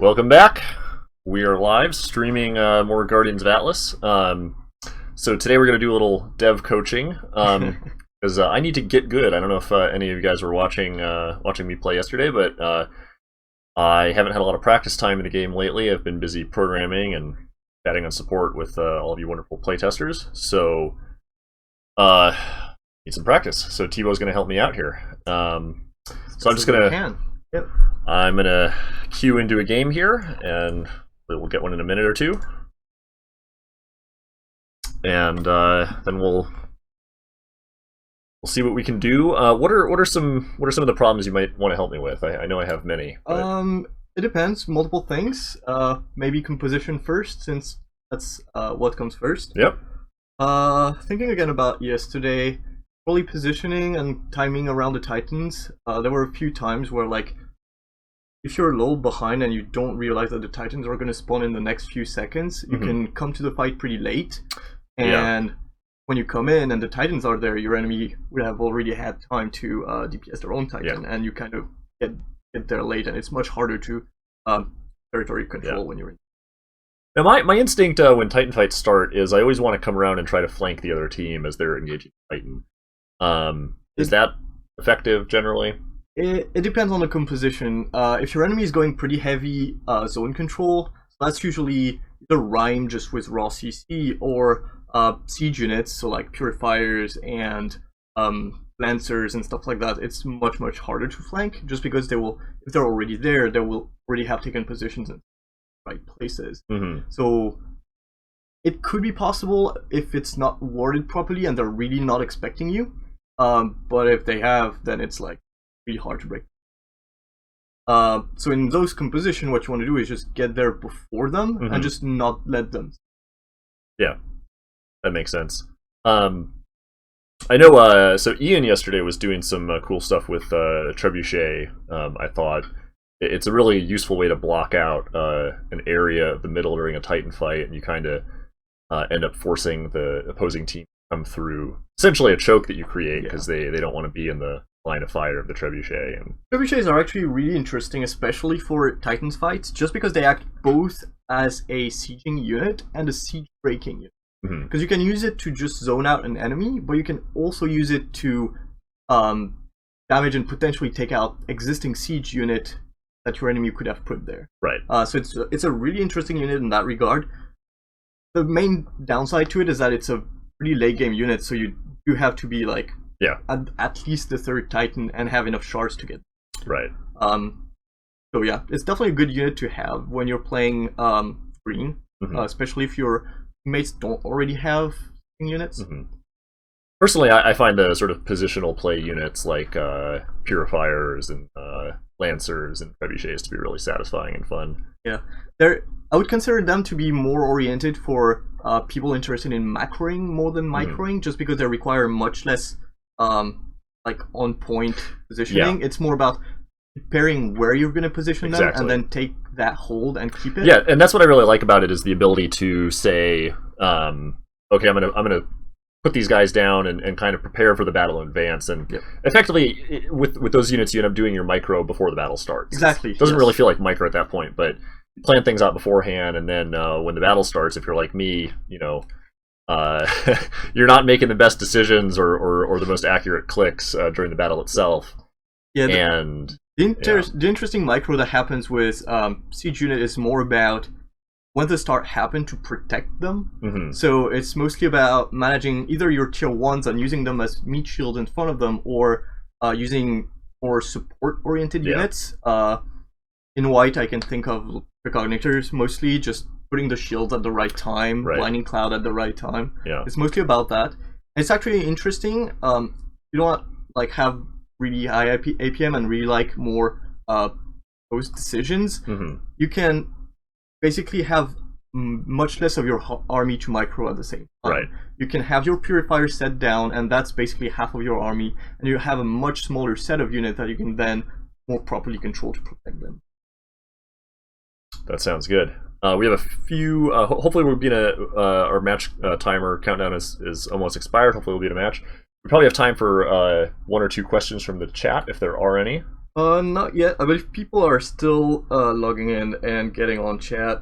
Welcome back. We are live streaming more Guardians of Atlas. So today we're going to do a little dev coaching because I need to get good. I don't know if any of you guys were watching me play yesterday, but I haven't had a lot of practice time in the game lately. I've been busy programming and chatting on support with all of you wonderful playtesters. So need some practice. So Thibaut's going to help me out here. So I'm just going to... Yep. I'm going to queue into a game here, and we'll get one in a minute or two. And then we'll see what we can do. What are some of the problems you might want to help me with? I know I have many. But... It depends. Multiple things. Maybe composition first, since that's what comes first. Yep. Thinking again about yesterday, probably positioning and timing around the Titans. There were a few times where, like, if you're a little behind and you don't realize that the Titans are going to spawn in the next few seconds, you can come to the fight pretty late. And when you come in and the Titans are there, your enemy would have already had time to DPS their own Titan, and you kind of get there late, and it's much harder to territory control when you're in. Now, my instinct when Titan fights start is I always want to come around and try to flank the other team as they're engaging Titan. Is that effective generally? It depends on the composition. If your enemy is going pretty heavy zone control, that's usually the Ryme just with raw CC, or siege units, so like purifiers and lancers and stuff like that. It's much harder to flank, just because they will, if they're already there, they will already have taken positions in the right places. So it could be possible if it's not worded properly and they're really not expecting you. But if they have, then it's like really hard to break. So in those composition, what you want to do is just get there before them and just not let them. Yeah, that makes sense. I know. So Ian yesterday was doing some cool stuff with Trebuchet. I thought it's a really useful way to block out an area of the middle during a Titan fight, and you kind of end up forcing the opposing team to come through. Essentially, a choke that you create because they don't want to be in the line of fire of the Trebuchet. And Trebuchets are actually really interesting, especially for Titans fights, just because they act both as a sieging unit and a siege breaking unit. Because you can use it to just zone out an enemy, but you can also use it to damage and potentially take out existing siege unit that your enemy could have put there. Right. So it's a really interesting unit in that regard. The main downside to it is that it's a pretty late game unit, so you do have to be like at least the third Titan and have enough shards to get. Right. So yeah, it's definitely a good unit to have when you're playing green, especially if your teammates don't already have units. Personally, I find the sort of positional play units like purifiers and lancers and trebuchets to be really satisfying and fun. Yeah, I would consider them to be more oriented for people interested in macroing more than microing, just because they require much less like on point positioning. It's more about preparing where you're going to position them and then take that hold and keep it. Yeah, and that's what I really like about it, is the ability to say, okay, I'm gonna put these guys down and kind of prepare for the battle in advance. And effectively, with those units, you end up doing your micro before the battle starts. Exactly. It doesn't really feel like micro at that point, but you plan things out beforehand, and then when the battle starts, if you're like me, you know, you're not making the best decisions or the most accurate clicks during the battle itself. Yeah, the interesting micro that happens with siege unit is more about when the start happen to protect them. So it's mostly about managing either your tier 1s and using them as meat shields in front of them, or using more support-oriented units. In white, I can think of Precognitors, mostly just putting the shields at the right time, blinding cloud at the right time. It's mostly about that. And it's actually interesting. You don't like have really high APM and really like more post decisions. You can basically have much less of your army to micro at the same time. You can have your purifier set down, and that's basically half of your army, and you have a much smaller set of units that you can then more properly control to protect them. That sounds good. We have a few. Hopefully, we'll be in our match timer countdown is almost expired. Hopefully, we'll be in a match. We probably have time for one or two questions from the chat if there are any. Not yet. I believe people are still logging in and getting on chat.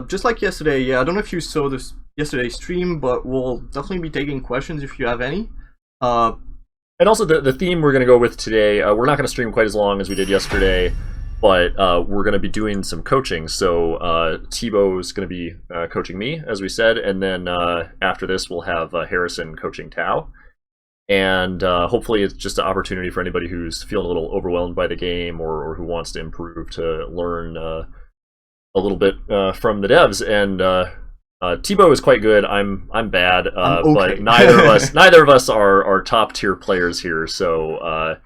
Just like yesterday, yeah, I don't know if you saw this yesterday's stream, but we'll definitely be taking questions if you have any. And also the theme we're going to go with today, we're not going to stream quite as long as we did yesterday, but we're going to be doing some coaching. So Thibaut is going to be coaching me, as we said, and then after this we'll have Harrison coaching Tao. And hopefully it's just an opportunity for anybody who's feeling a little overwhelmed by the game or who wants to improve to learn a little bit from the devs. And Thibaut is quite good. I'm bad, I'm okay. but neither of us are top tier players here. So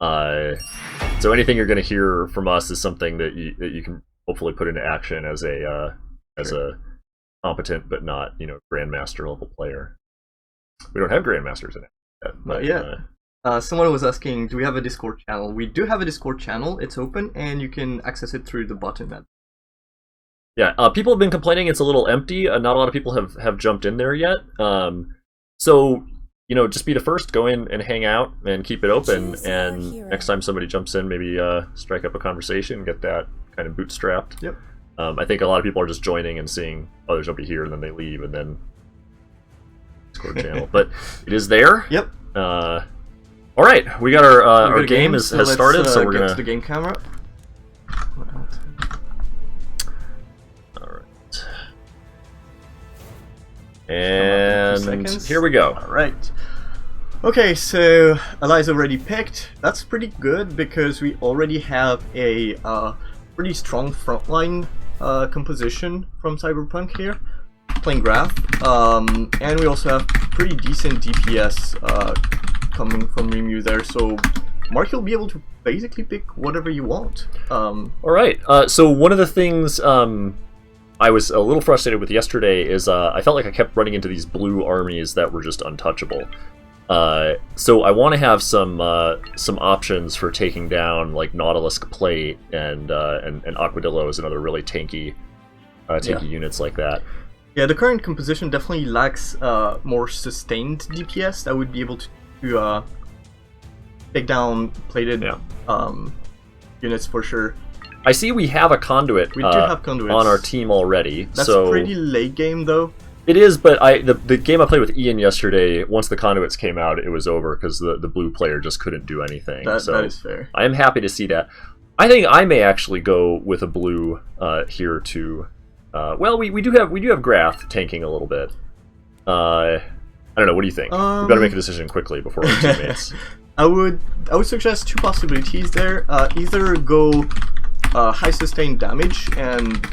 so anything you're going to hear from us is something that you can hopefully put into action as a competent but not grandmaster level player. We don't have grandmasters in it. But yeah. Someone was asking, do we have a Discord channel? We do have a Discord channel. It's open, and you can access it through the button. Yeah, people have been complaining it's a little empty. Not a lot of people have jumped in there yet. So, just be the first. Go in and hang out and keep it open. And next time somebody jumps in, maybe strike up a conversation and get that kind of bootstrapped. Yep. I think a lot of people are just joining and seeing, oh, there's nobody here, and then they leave, and then Discord channel. But it is there. Yep. All right, we got our game has started, so we're gonna get to the game camera. All right, and here we go. All right. Okay, so Eli's already picked. That's pretty good because we already have a pretty strong frontline composition from Cyberpunk here, playing Graph, and we also have pretty decent DPS coming from Ryme there, so Mark, you'll be able to basically pick whatever you want. Alright, so one of the things I was a little frustrated with yesterday is I felt like I kept running into these blue armies that were just untouchable. So I want to have some options for taking down like Nautilus Plate and Aquadillos and other really tanky units like that. Yeah, the current composition definitely lacks more sustained DPS that would be able to take down plated units for sure. I see we have a conduit. We do have conduits on our team already. That's pretty late game though. It is, but the game I played with Ian yesterday, once the conduits came out, it was over because the blue player just couldn't do anything. That is fair. I am happy to see that. I think I may actually go with a blue here too. Well, we do have Graph tanking a little bit. I don't know. What do you think? We better make a decision quickly before our teammates. I would suggest two possibilities there. Either go high sustained damage, and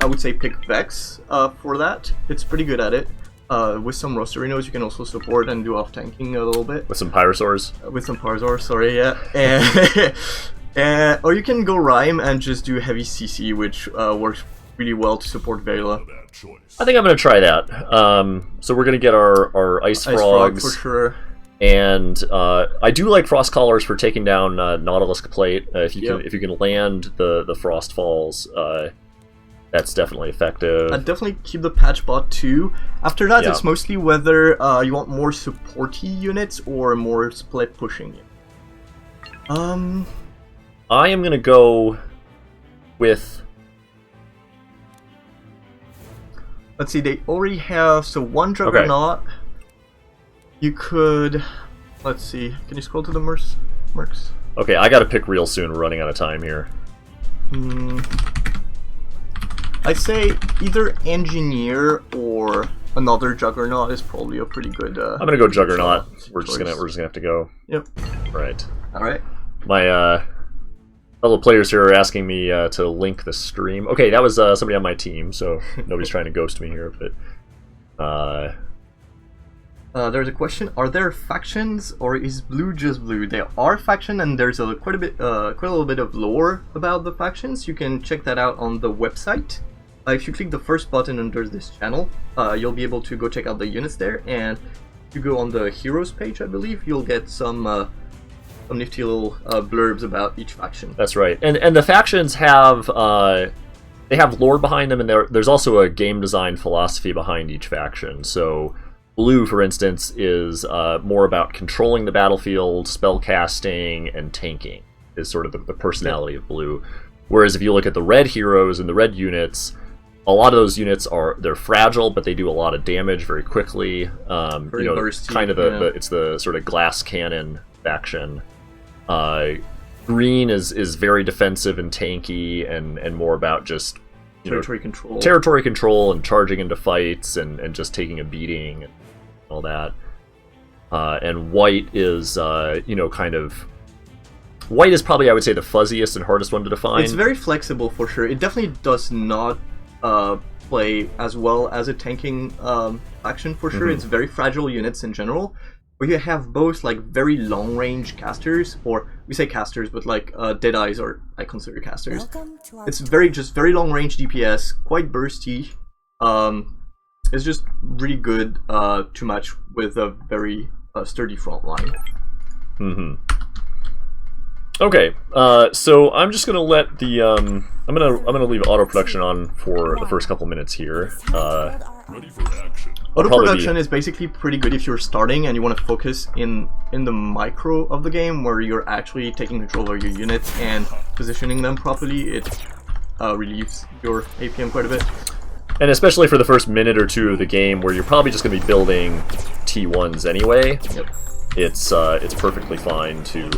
I would say pick Vex for that. It's pretty good at it. With some Rosterinos, you can also support and do off tanking a little bit. With some Pyrosaurs? With some Pyrosaurs, sorry, yeah. Or you can go Ryme and just do heavy CC, which works really well to support Vela. I think I'm going to try that. So we're going to get our Ice Frogs. For sure. And I do like Frost Collars for taking down Nautilus Plate. If you can land the Frost Falls, that's definitely effective. I'd definitely keep the patch bot too. After that, it's mostly whether you want more supporty units or more split pushing units. I am gonna go with. Let's see. They already have one Juggernaut. Okay. You could. Let's see. Can you scroll to the mercs? Okay, I gotta pick real soon. We're running out of time here. I'd say either Engineer or another Juggernaut is probably a pretty good. I'm gonna go Juggernaut. We're just gonna have to go. Yep. Right. All right. My fellow players here are asking me to link the stream. Okay, that was somebody on my team, so nobody's trying to ghost me here. But there's a question: are there factions, or is blue just blue? There are factions, and there's quite a little bit of lore about the factions. You can check that out on the website. If you click the first button under this channel, you'll be able to go check out the units there, and if you go on the heroes page, I believe, you'll get some nifty little blurbs about each faction. That's right, and the factions have they have lore behind them, and there's also a game design philosophy behind each faction. So blue, for instance, is more about controlling the battlefield, spell casting, and tanking. is sort of the personality of blue. Whereas if you look at the red heroes and the red units, a lot of those units they're fragile, but they do a lot of damage very quickly. Very bursty, kind of it's the sort of glass cannon faction. Green is very defensive and tanky, and more about just territory control and charging into fights and just taking a beating and all that. And white is white is probably, I would say, the fuzziest and hardest one to define. It's very flexible for sure. It definitely does not play as well as a tanking faction for sure. It's very fragile units in general. Where you have both like very long range casters, or we say casters, but like Deadeyes are I consider casters. It's very long range DPS, quite bursty. It's just really good to match with a very sturdy front line. Okay, so I'm just gonna let the I'm gonna leave auto production on for the first couple minutes here. Ready for action. Auto production is basically pretty good if you're starting and you want to focus in the micro of the game, where you're actually taking control of your units and positioning them properly. It relieves your APM quite a bit. And especially for the first minute or two of the game, where you're probably just going to be building T1s anyway. Yep. It's perfectly fine to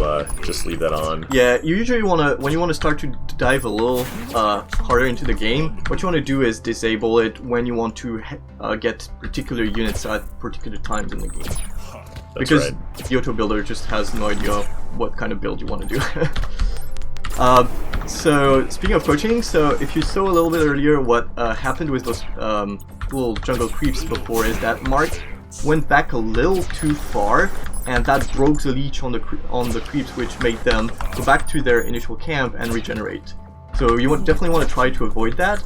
just leave that on. Yeah, you usually when you want to start to dive a little harder into the game, what you want to do is disable it when you want to get particular units at particular times in the game. Because the auto builder just has no idea what kind of build you want to do. So speaking of coaching, so if you saw a little bit earlier what happened with those little jungle creeps before, is that Mark went back a little too far, and that broke the leech on the creeps, which made them go back to their initial camp and regenerate. So you definitely want to try to avoid that.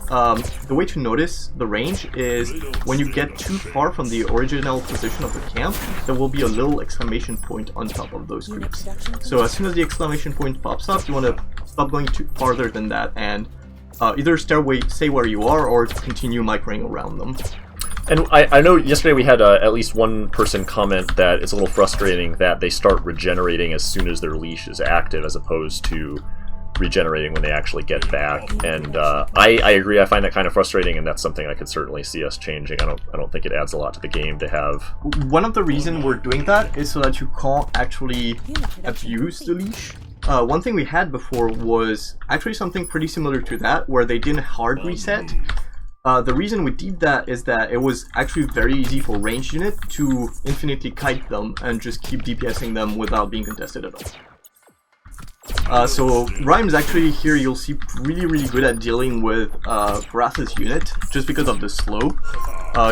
The way to notice the range is when you get too far from the original position of the camp, there will be a little exclamation point on top of those creeps. So as soon as the exclamation point pops up, you want to stop going too farther than that and either stay where you are or continue microing around them. And I know yesterday we had at least one person comment that it's a little frustrating that they start regenerating as soon as their leash is active, as opposed to regenerating when they actually get back. And I agree. I find that kind of frustrating, and that's something I could certainly see us changing. I don't think it adds a lot to the game to have. One of the reasons we're doing that is so that you can't actually abuse the leash. One thing we had before was actually something pretty similar to that, where they didn't hard reset. The reason we did that is that it was actually very easy for ranged unit to infinitely kite them and just keep DPSing them without being contested at all. So Ryme's actually here, you'll see, really good at dealing with Grath's unit, just because of the slow.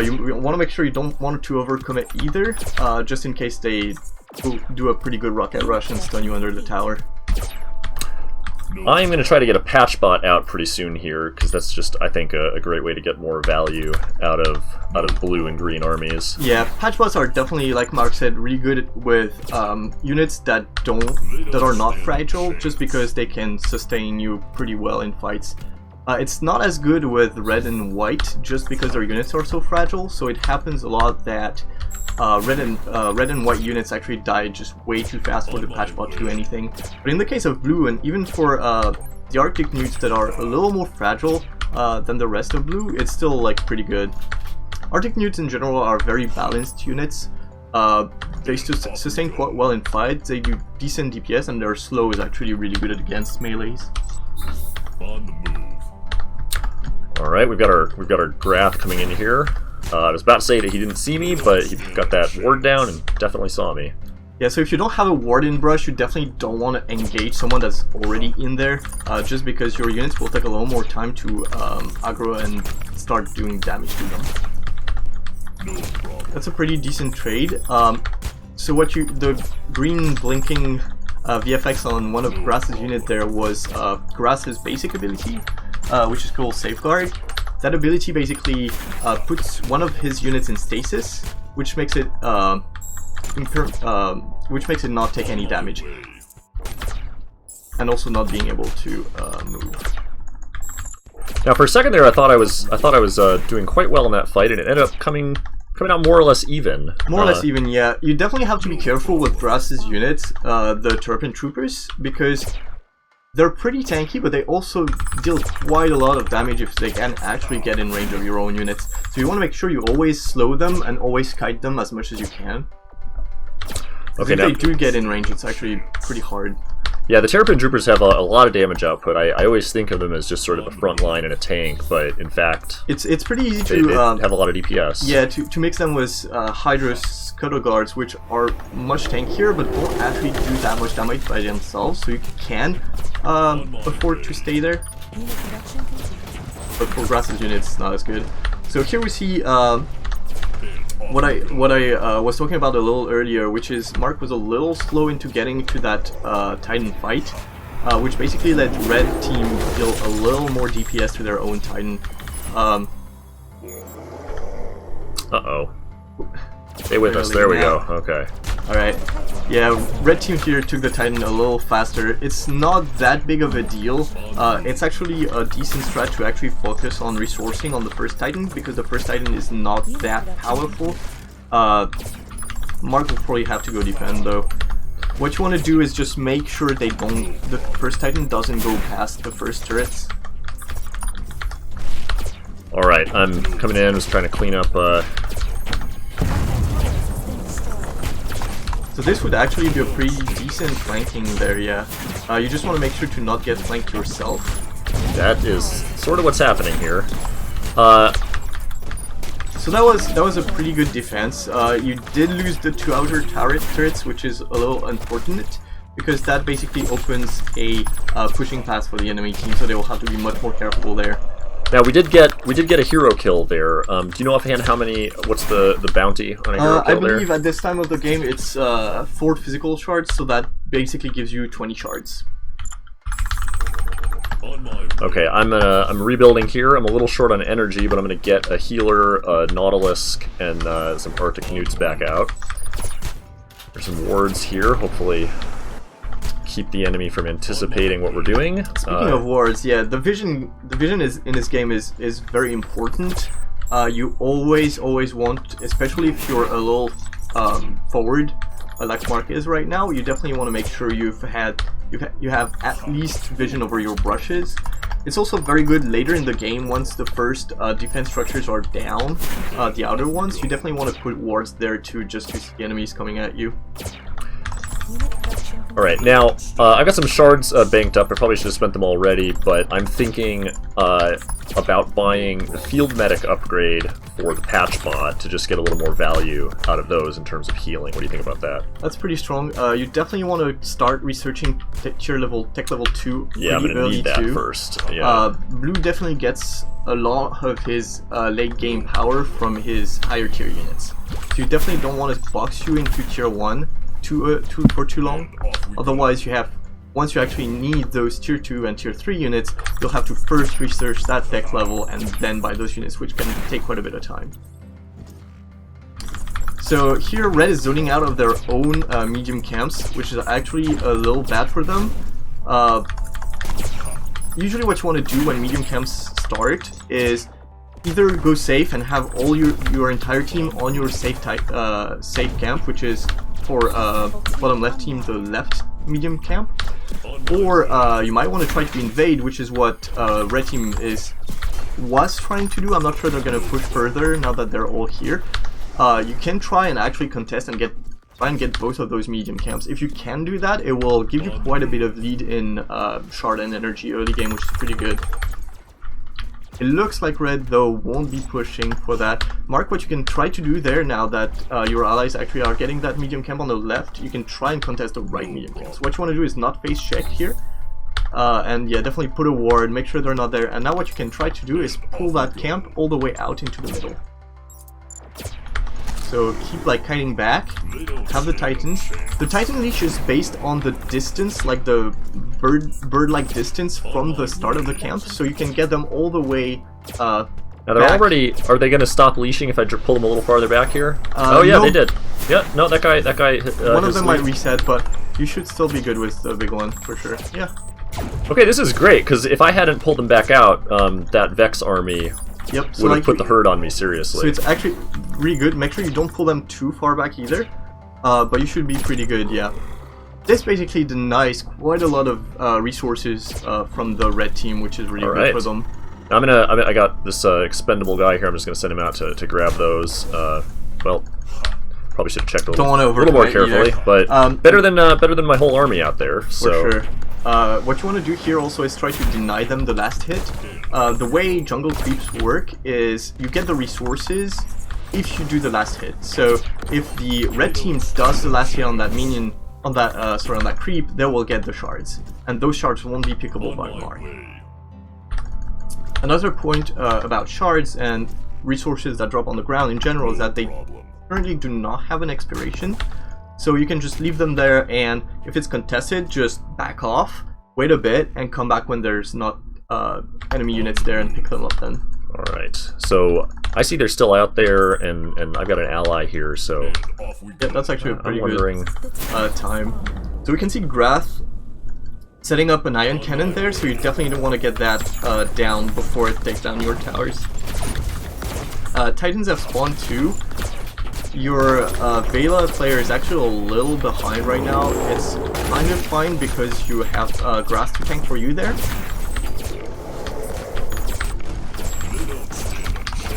You want to make sure you don't want to overcommit either, just in case they do a pretty good rocket rush and stun you under the tower. I'm going to try to get a patch bot out pretty soon here, because that's just, I think, a great way to get more value out of blue and green armies. Yeah, patch bots are definitely, like Mark said, really good with units that are not fragile, just because they can sustain you pretty well in fights. It's not as good with red and white, just because their units are so fragile. So it happens a lot that red and white units actually die just way too fast for the patch bot to do anything. But in the case of blue, and even for the Arctic newts that are a little more fragile than the rest of blue, it's still like pretty good. Arctic newts in general are very balanced units. They sustain quite well in fights. They do decent DPS, and their slow is actually really good against melees. On the move. All right, we've got our Grath coming in here. I was about to say that he didn't see me, but he got that ward down and definitely saw me. Yeah, so if you don't have a ward in brush, you definitely don't want to engage someone that's already in there, just because your units will take a little more time to aggro and start doing damage to them. No problem. That's a pretty decent trade. So the green blinking VFX on one of Grass's unit there was Grass's basic ability, which is called Safeguard. That ability basically puts one of his units in stasis, which makes it not take any damage, and also not being able to move. Now, for a second there, I thought I was doing quite well in that fight, and it ended up coming out more or less even. More or less even, yeah. You definitely have to be careful with Grass's units, the Turpin Troopers, because they're pretty tanky, but they also deal quite a lot of damage if they can actually get in range of your own units. So you want to make sure you always slow them and always kite them as much as you can. Okay, if they do get in range, it's actually pretty hard. Yeah, the Terrapin Troopers have a lot of damage output. I always think of them as just sort of a front line and a tank, but in fact... It's pretty easy to... They have a lot of DPS. Yeah, to mix them with Hydra Scuttle Guards, which are much tankier, but won't actually do that much damage by themselves, so you can afford to stay there. But for Grass's units, it's not as good. So here we see... what I was talking about a little earlier, which is Mark was a little slow into getting to that Titan fight, which basically let Red Team deal a little more DPS to their own Titan. Uh-oh. Stay with us, there we go, okay. Alright, yeah, Red Team here took the Titan a little faster. It's not that big of a deal. It's actually a decent strat to actually focus on resourcing on the first Titan, because the first Titan is not that powerful. Mark will probably have to go defend though. What you want to do is just make sure the first Titan doesn't go past the first turrets. Alright, I'm coming in, just trying to clean up So this would actually be a pretty decent flanking there, yeah. You just want to make sure to not get flanked yourself. That is sort of what's happening here. So that was a pretty good defense. You did lose the 2 outer turrets, which is a little unfortunate, because that basically opens a pushing path for the enemy team, so they will have to be much more careful there. Now we did get a hero kill there. Do you know offhand how many? What's the bounty on a hero kill I believe there? at this time of the game it's 4 physical shards, so that basically gives you 20 shards. Okay, I'm rebuilding here. I'm a little short on energy, but I'm gonna get a healer, a Nautilus, and some Arctic Newts back out. There's some wards here. Hopefully, keep the enemy from anticipating what we're doing. Speaking of wards, yeah, the vision is in this game is very important. You always want, especially if you're a little forward, like Mark is right now, you definitely want to make sure you have at least vision over your brushes. It's also very good later in the game once the first defense structures are down, the outer ones. You definitely want to put wards there too, just to see enemies coming at you. Alright, now, I've got some shards banked up. I probably should have spent them already, but I'm thinking about buying the Field Medic upgrade for the Patch Mod to just get a little more value out of those in terms of healing. What do you think about that? That's pretty strong. You definitely want to start researching tech level 2. Yeah, I'm going to need that first. Yeah. Blue definitely gets a lot of his late game power from his higher tier units. So you definitely don't want to box you into tier 1 for too long. Otherwise, once you actually need those tier 2 and tier 3 units, you'll have to first research that tech level and then buy those units, which can take quite a bit of time. So here, Red is zoning out of their own medium camps, which is actually a little bad for them. Usually what you want to do when medium camps start is either go safe and have all your entire team on your safe camp, which is for bottom left team, the left medium camp, or you might want to try to invade, which is what red team was trying to do. I'm not sure they're going to push further now that they're all here. You can try and actually contest and try and get both of those medium camps. If you can do that, it will give you quite a bit of lead in shard and energy early game, which is pretty good. It looks like red, though, won't be pushing for that. Mark, what you can try to do there, now that your allies actually are getting that medium camp on the left, you can try and contest the right medium camp. So what you want to do is not face check here. And yeah, definitely put a ward, make sure they're not there. And now what you can try to do is pull that camp all the way out into the middle. So keep like kiting back, have the Titan. The Titan leash is based on the distance, like the bird-like distance from the start of the camp, so you can get them all the way now they're back. Are they going to stop leashing if I pull them a little farther back here? Oh yeah, no. They did. Yeah, no, that guy one of them might reset, but you should still be good with the big one, for sure. Yeah. Okay, this is great, because if I hadn't pulled them back out, that Vex army would have put the herd on me seriously. So it's actually really good. Make sure you don't pull them too far back either, but you should be pretty good, yeah. this basically denies quite a lot of resources from the red team, which is really good for them. I got this expendable guy here. I'm just gonna send him out to grab those. Well, probably should have checked a little more carefully, but better than my whole army out there. So. For sure. What you want to do here also is try to deny them the last hit. The way jungle creeps work is you get the resources if you do the last hit. So if the red team does the last hit on that minion, on that creep, they will get the shards, and those shards won't be pickable by Mark. Another point about shards and resources that drop on the ground in general is that they currently do not have an expiration. So you can just leave them there, and if it's contested, just back off, wait a bit, and come back when there's not enemy units there and pick them up then. Alright, so I see they're still out there, and I've got an ally here, so... Yeah, that's actually a pretty good time. So we can see Grath setting up an ion cannon there, so you definitely don't want to get that down before it takes down your towers. Titans have spawned too. Your Vela player is actually a little behind right now. It's kind of fine because you have grass to tank for you there.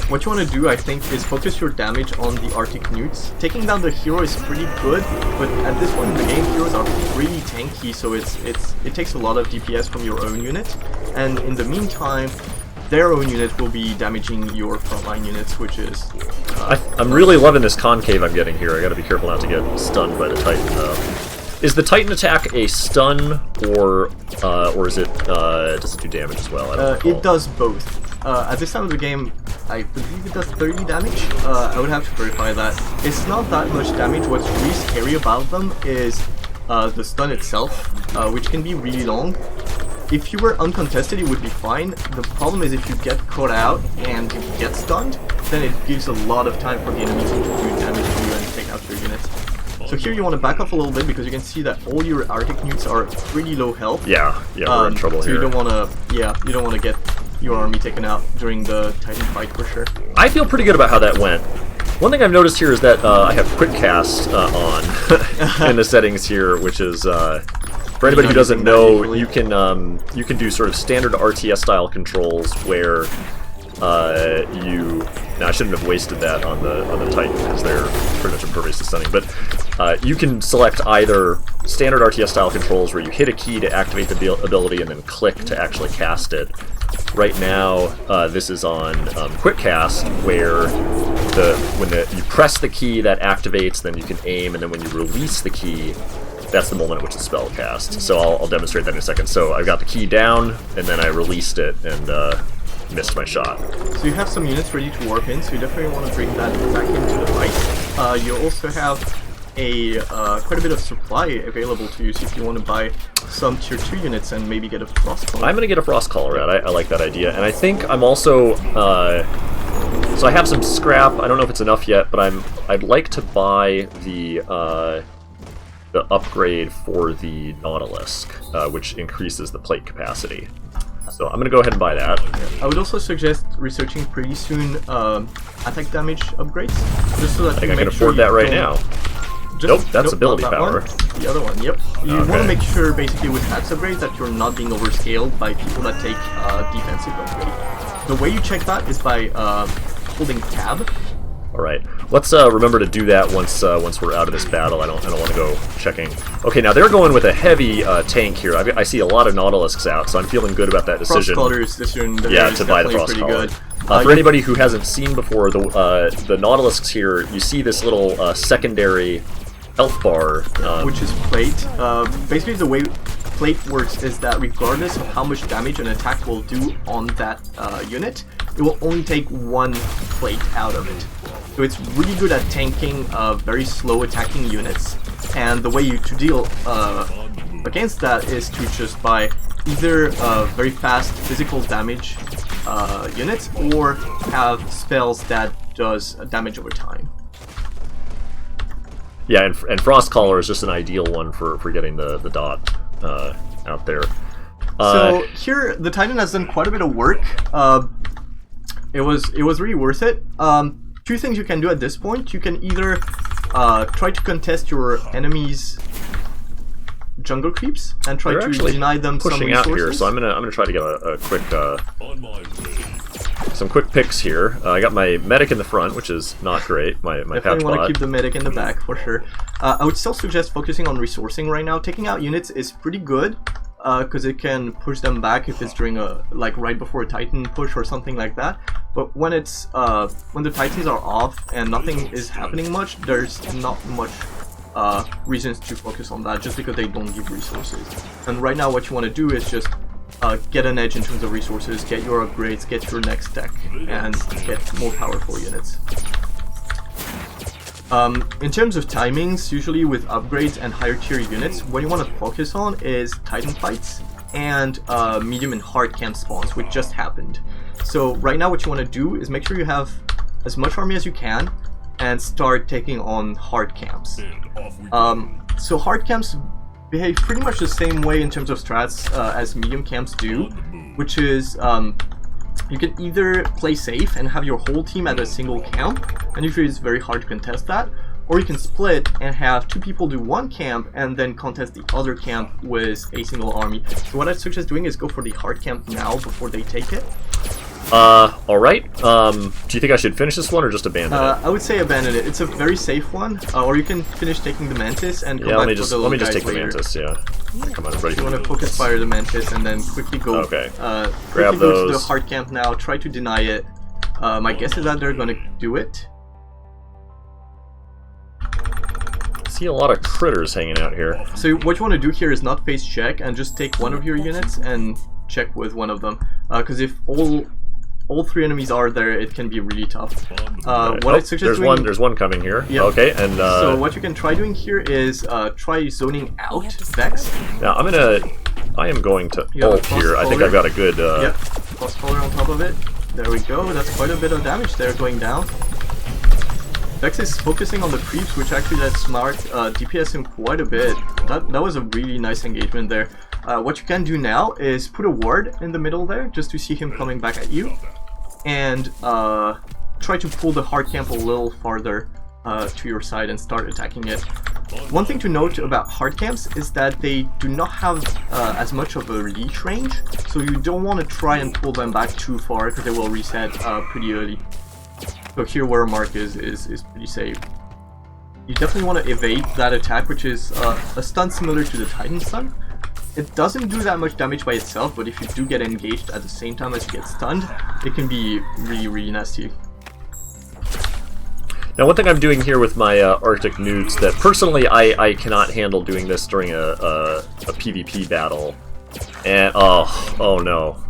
What you want to do, I think, is focus your damage on the Arctic Newts. Taking down the hero is pretty good, but at this point in the game, heroes are pretty tanky, so it takes a lot of DPS from your own unit. And in the meantime, their own unit will be damaging your frontline units, which is... I'm really loving this concave I'm getting here. I gotta be careful not to get stunned by the Titan. Is the Titan attack a stun, or is it, does it do damage as well? I don't recall. It does both. At this time of the game, I believe it does 30 damage. I would have to verify that. It's not that much damage. What's really scary about them is the stun itself, which can be really long. If you were uncontested, it would be fine. The problem is if you get caught out and you get stunned, then it gives a lot of time for the enemy team to do damage to you and take out your units. So here you want to back off a little bit because you can see that all your Arctic Newts are pretty low health. Yeah, we're in trouble so here. You don't want to get your army taken out during the Titan fight for sure. I feel pretty good about how that went. One thing I've noticed here is that I have quick cast on in the settings here, which is for anybody who doesn't know, you can do sort of standard RTS style controls where now I shouldn't have wasted that on the Titan because they're pretty much impervious to stunning, but you can select either standard RTS style controls where you hit a key to activate the ability and then click to actually cast it. Right now, this is on quick cast, where when you press the key that activates, then you can aim, and then when you release the key, that's the moment at which the spell casts. So I'll demonstrate that in a second. So I've got the key down, and then I released it, and missed my shot. So you have some units ready to warp in, so you definitely want to bring that back into the fight. You also have quite a bit of supply available to you, so if you want to buy some tier 2 units and maybe get a frost collar. I'm going to get a frost collar out. I like that idea, and I think I'm also so I have some scrap. I don't know if it's enough yet, but I'd like to buy the upgrade for the Nautilus, which increases the plate capacity. So I'm going to go ahead and buy that. I would also suggest researching pretty soon attack damage upgrades, just so that I think I can afford that right now. Nope, that's ability power. The other one, yep. You want to make sure, basically, with axe upgrades, that you're not being overscaled by people that take defensive upgrade. The way you check that is by holding tab. All right, let's remember to do that once we're out of this battle. I don't want to go checking. Okay, now they're going with a heavy tank here. I see a lot of Nautilusks out, so I'm feeling good about that decision. Frost collar's decision. Yeah, to buy the frost collar. For anybody who hasn't seen before, the Nautilusks here, you see this little secondary health bar, which is plate. Basically, the way plate works is that regardless of how much damage an attack will do on that unit, it will only take one plate out of it. So it's really good at tanking very slow attacking units, and the way to deal against that is to just buy either very fast physical damage units or have spells that does damage over time. Yeah, and Frost Collar is just an ideal one for getting the dot out there. So here, the Titan has done quite a bit of work. It was really worth it. Two things you can do at this point. You can either try to contest your enemy's jungle creeps and try They're to actually deny them some pushing resources. out here, so I'm gonna try to get a quick On my way. some quick picks here. I got my medic in the front, which is not great. My Definitely pouch want to bot. keep the medic in the back for sure. I would still suggest focusing on resourcing right now. Taking out units is pretty good because it can push them back if it's during a right before a Titan push or something like that. But when it's when the Titans are off and nothing is happening much, there's not much reasons to focus on that just because they don't give resources. And right now, what you want to do is just get an edge in terms of resources, get your upgrades, get your next tech, and get more powerful units. In terms of timings, usually with upgrades and higher tier units, what you want to focus on is Titan fights and medium and hard camp spawns, which just happened. So right now what you want to do is make sure you have as much army as you can and start taking on hard camps. So hard camps behave pretty much the same way in terms of strats as medium camps do, which is you can either play safe and have your whole team at a single camp, and usually it's very hard to contest that, or you can split and have two people do one camp and then contest the other camp with a single army. So what I suggest doing is go for the hard camp now before they take it. Alright. Do you think I should finish this one or just abandon it? I would say abandon it. It's a very safe one, or you can finish taking the Mantis and come back let me for just the take the later. Mantis, yeah. Come on, I'm ready You for want to focus fire the Mantis and then quickly go Okay. quickly Grab go to the those. hard camp now, try to deny it. My guess is that they're going to do it. I see a lot of critters hanging out here. So what you want to do here is not face check and just take one of your units and check with one of them. Because if all three enemies are there, it can be really tough. What I suggest doing... there's one coming here. Yep. Okay, and so what you can try doing here is try zoning out Vex. now I am going to You have a ult here. I think cross-collar. I've got a good Yep, cross-collar on top of it. There we go, that's quite a bit of damage there going down. Vex is focusing on the creeps, which actually lets Smart DPS him quite a bit. That was a really nice engagement there. What you can do now is put a ward in the middle there, just to see him coming back at you. And try to pull the hard camp a little farther to your side and start attacking it. One thing to note about hard camps is that they do not have as much of a leech range, so you don't want to try and pull them back too far because they will reset pretty early. So here where Mark is pretty safe. You definitely want to evade that attack, which is a stun similar to the Titan stun. It doesn't do that much damage by itself, but if you do get engaged at the same time as you get stunned, it can be really, really nasty. Now, one thing I'm doing here with my Arctic newts that personally I cannot handle doing this during a PvP battle, and oh no.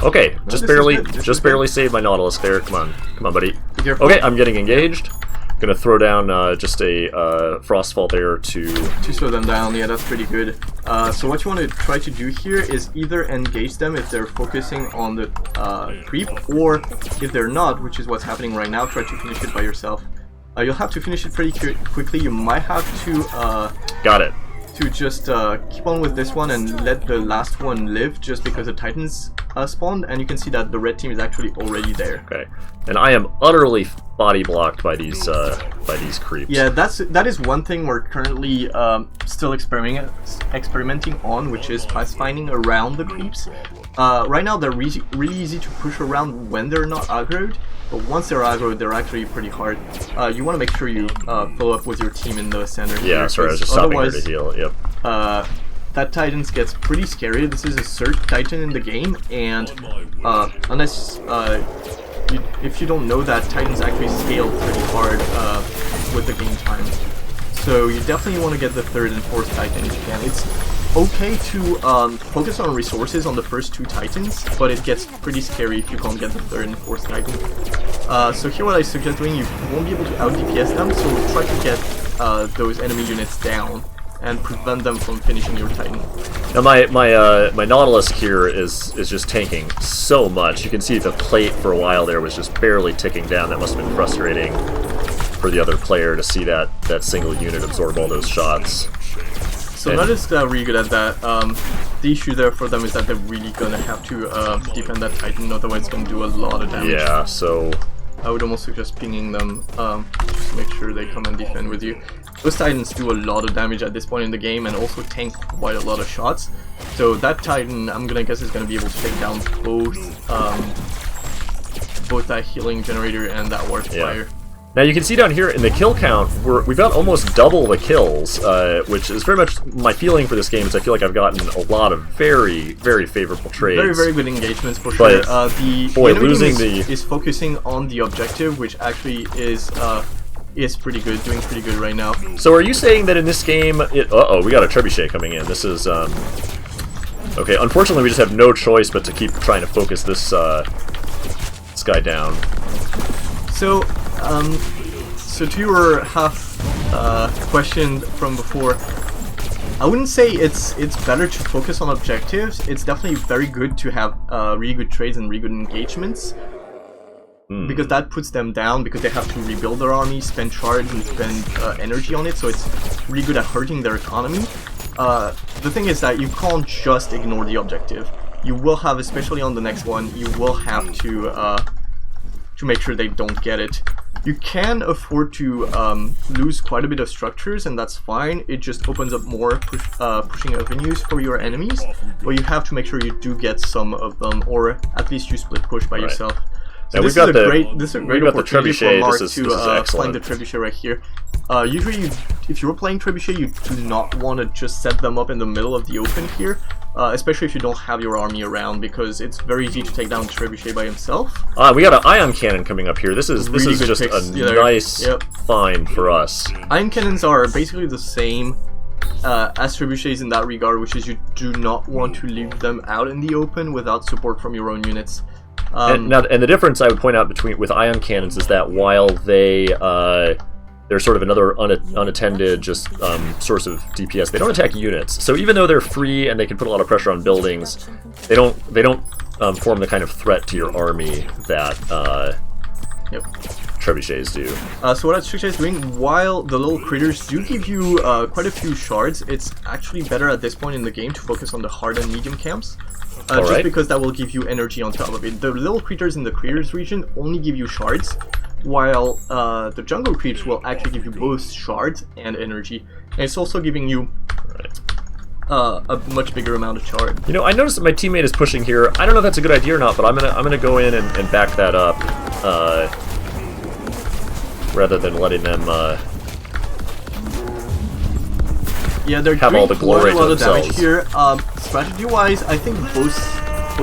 Okay, No, just this is barely saved my Nautilus there. Come on, buddy. Be careful. Okay, I'm getting engaged. Gonna throw down just a Frostfall there to slow them down. Yeah, that's pretty good. So what you want to try to do here is either engage them if they're focusing on the creep, or if they're not, which is what's happening right now, try to finish it by yourself. You'll have to finish it pretty quickly. You might have to got it. to just keep on with this one and let the last one live, just because the Titans spawned, and you can see that the red team is actually already there. Okay, and I am utterly body blocked by these creeps. Yeah, that is one thing we're currently still experimenting on, which is pathfinding around the creeps. Right now they're really easy to push around when they're not aggroed, but once they're aggroed, they're actually pretty hard. You want to make sure you follow up with your team in the center. Yeah, here, sorry, I was just stopping here otherwise, to heal. Yep. that Titans gets pretty scary. This is a Surge Titan in the game, and unless if you don't know that, Titans actually scale pretty hard with the game time. So you definitely want to get the 3rd and 4th Titan if you can. It's okay to focus on resources on the first 2 Titans, but it gets pretty scary if you can't get the 3rd and 4th Titan. So here what I suggest doing, you won't be able to out DPS them, so try to get those enemy units down and prevent them from finishing your Titan. Now my Nautilus here is just tanking so much. You can see the plate for a while there was just barely ticking down. That must have been frustrating for the other player to see that single unit absorb all those shots. So that is really good at that. The issue there for them is that they're really gonna have to defend that Titan, otherwise it's gonna do a lot of damage. Yeah, so I would almost suggest pinging them just to make sure they come and defend with you. those Titans do a lot of damage at this point in the game and also tank quite a lot of shots. So that Titan, I'm gonna guess, is gonna be able to take down both that healing generator and that War Spire. Yeah. Now you can see down here in the kill count, we've got almost double the kills, which is very much my feeling for this game. Is I feel like I've gotten a lot of very, very favorable trades. Very, very good engagements for sure. But, the losing is focusing on the objective, which actually is pretty good, doing pretty good right now. So are you saying that in this game, uh-oh, we got a trebuchet coming in. This is, okay, unfortunately we just have no choice but to keep trying to focus this guy down. So, so to your half question from before, I wouldn't say it's better to focus on objectives. It's definitely very good to have really good trades and really good engagements, because that puts them down because they have to rebuild their army, spend charge, and spend energy on it. So it's really good at hurting their economy. The thing is that you can't just ignore the objective. You will have, especially on the next one, you will have to make sure they don't get it. You can afford to lose quite a bit of structures, and that's fine. It just opens up more pushing avenues for your enemies, but you have to make sure you do get some of them, or at least you split push by yourself. So this is a great opportunity for Mark to flank the trebuchet right here. Usually, if you're playing trebuchet, you do not want to just set them up in the middle of the open here, especially if you don't have your army around, because it's very easy to take down trebuchet by himself. We got an ion cannon coming up here. This is just a nice find for us. Ion cannons are basically the same as trebuchets in that regard, which is you do not want to leave them out in the open without support from your own units. And the difference I would point out with ion cannons is that while they're sort of another unattended source of DPS, they don't attack units. So even though they're free and they can put a lot of pressure on buildings, they don't form the kind of threat to your army that trebuchets do. So what trebuchet is doing, while the little critters do give you quite a few shards, it's actually better at this point in the game to focus on the hard and medium camps. Just because that will give you energy on top of it. The little creatures in the critters region only give you shards, while the jungle creeps will actually give you both shards and energy. And it's also giving you a much bigger amount of shard. You know, I noticed that my teammate is pushing here. I don't know if that's a good idea or not, but I'm gonna go in and back that up, rather than letting them they're have all the glory to themselves. Damage here. Strategy-wise, I think both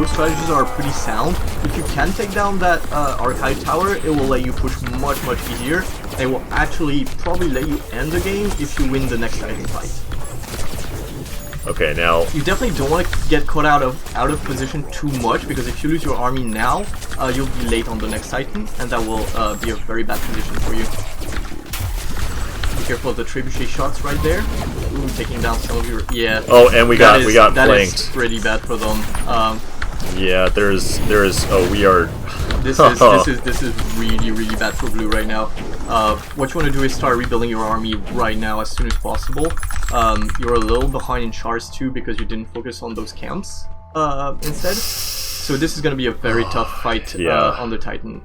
strategies are pretty sound. If you can take down that archive tower, it will let you push much easier. And it will actually probably let you end the game if you win the next Titan fight. Okay, now you definitely don't want to get caught out of position too much, because if you lose your army now, you'll be late on the next Titan, and that will be a very bad position for you. Be careful of the trebuchet shots right there. Ooh, taking down some of your Oh, and we got flanked. That is pretty bad for them. Yeah, there is. Oh, we are. This is really bad for blue right now. What you want to do is start rebuilding your army right now as soon as possible. You're a little behind in shards too because you didn't focus on those camps instead. So this is going to be a very tough fight on the Titan.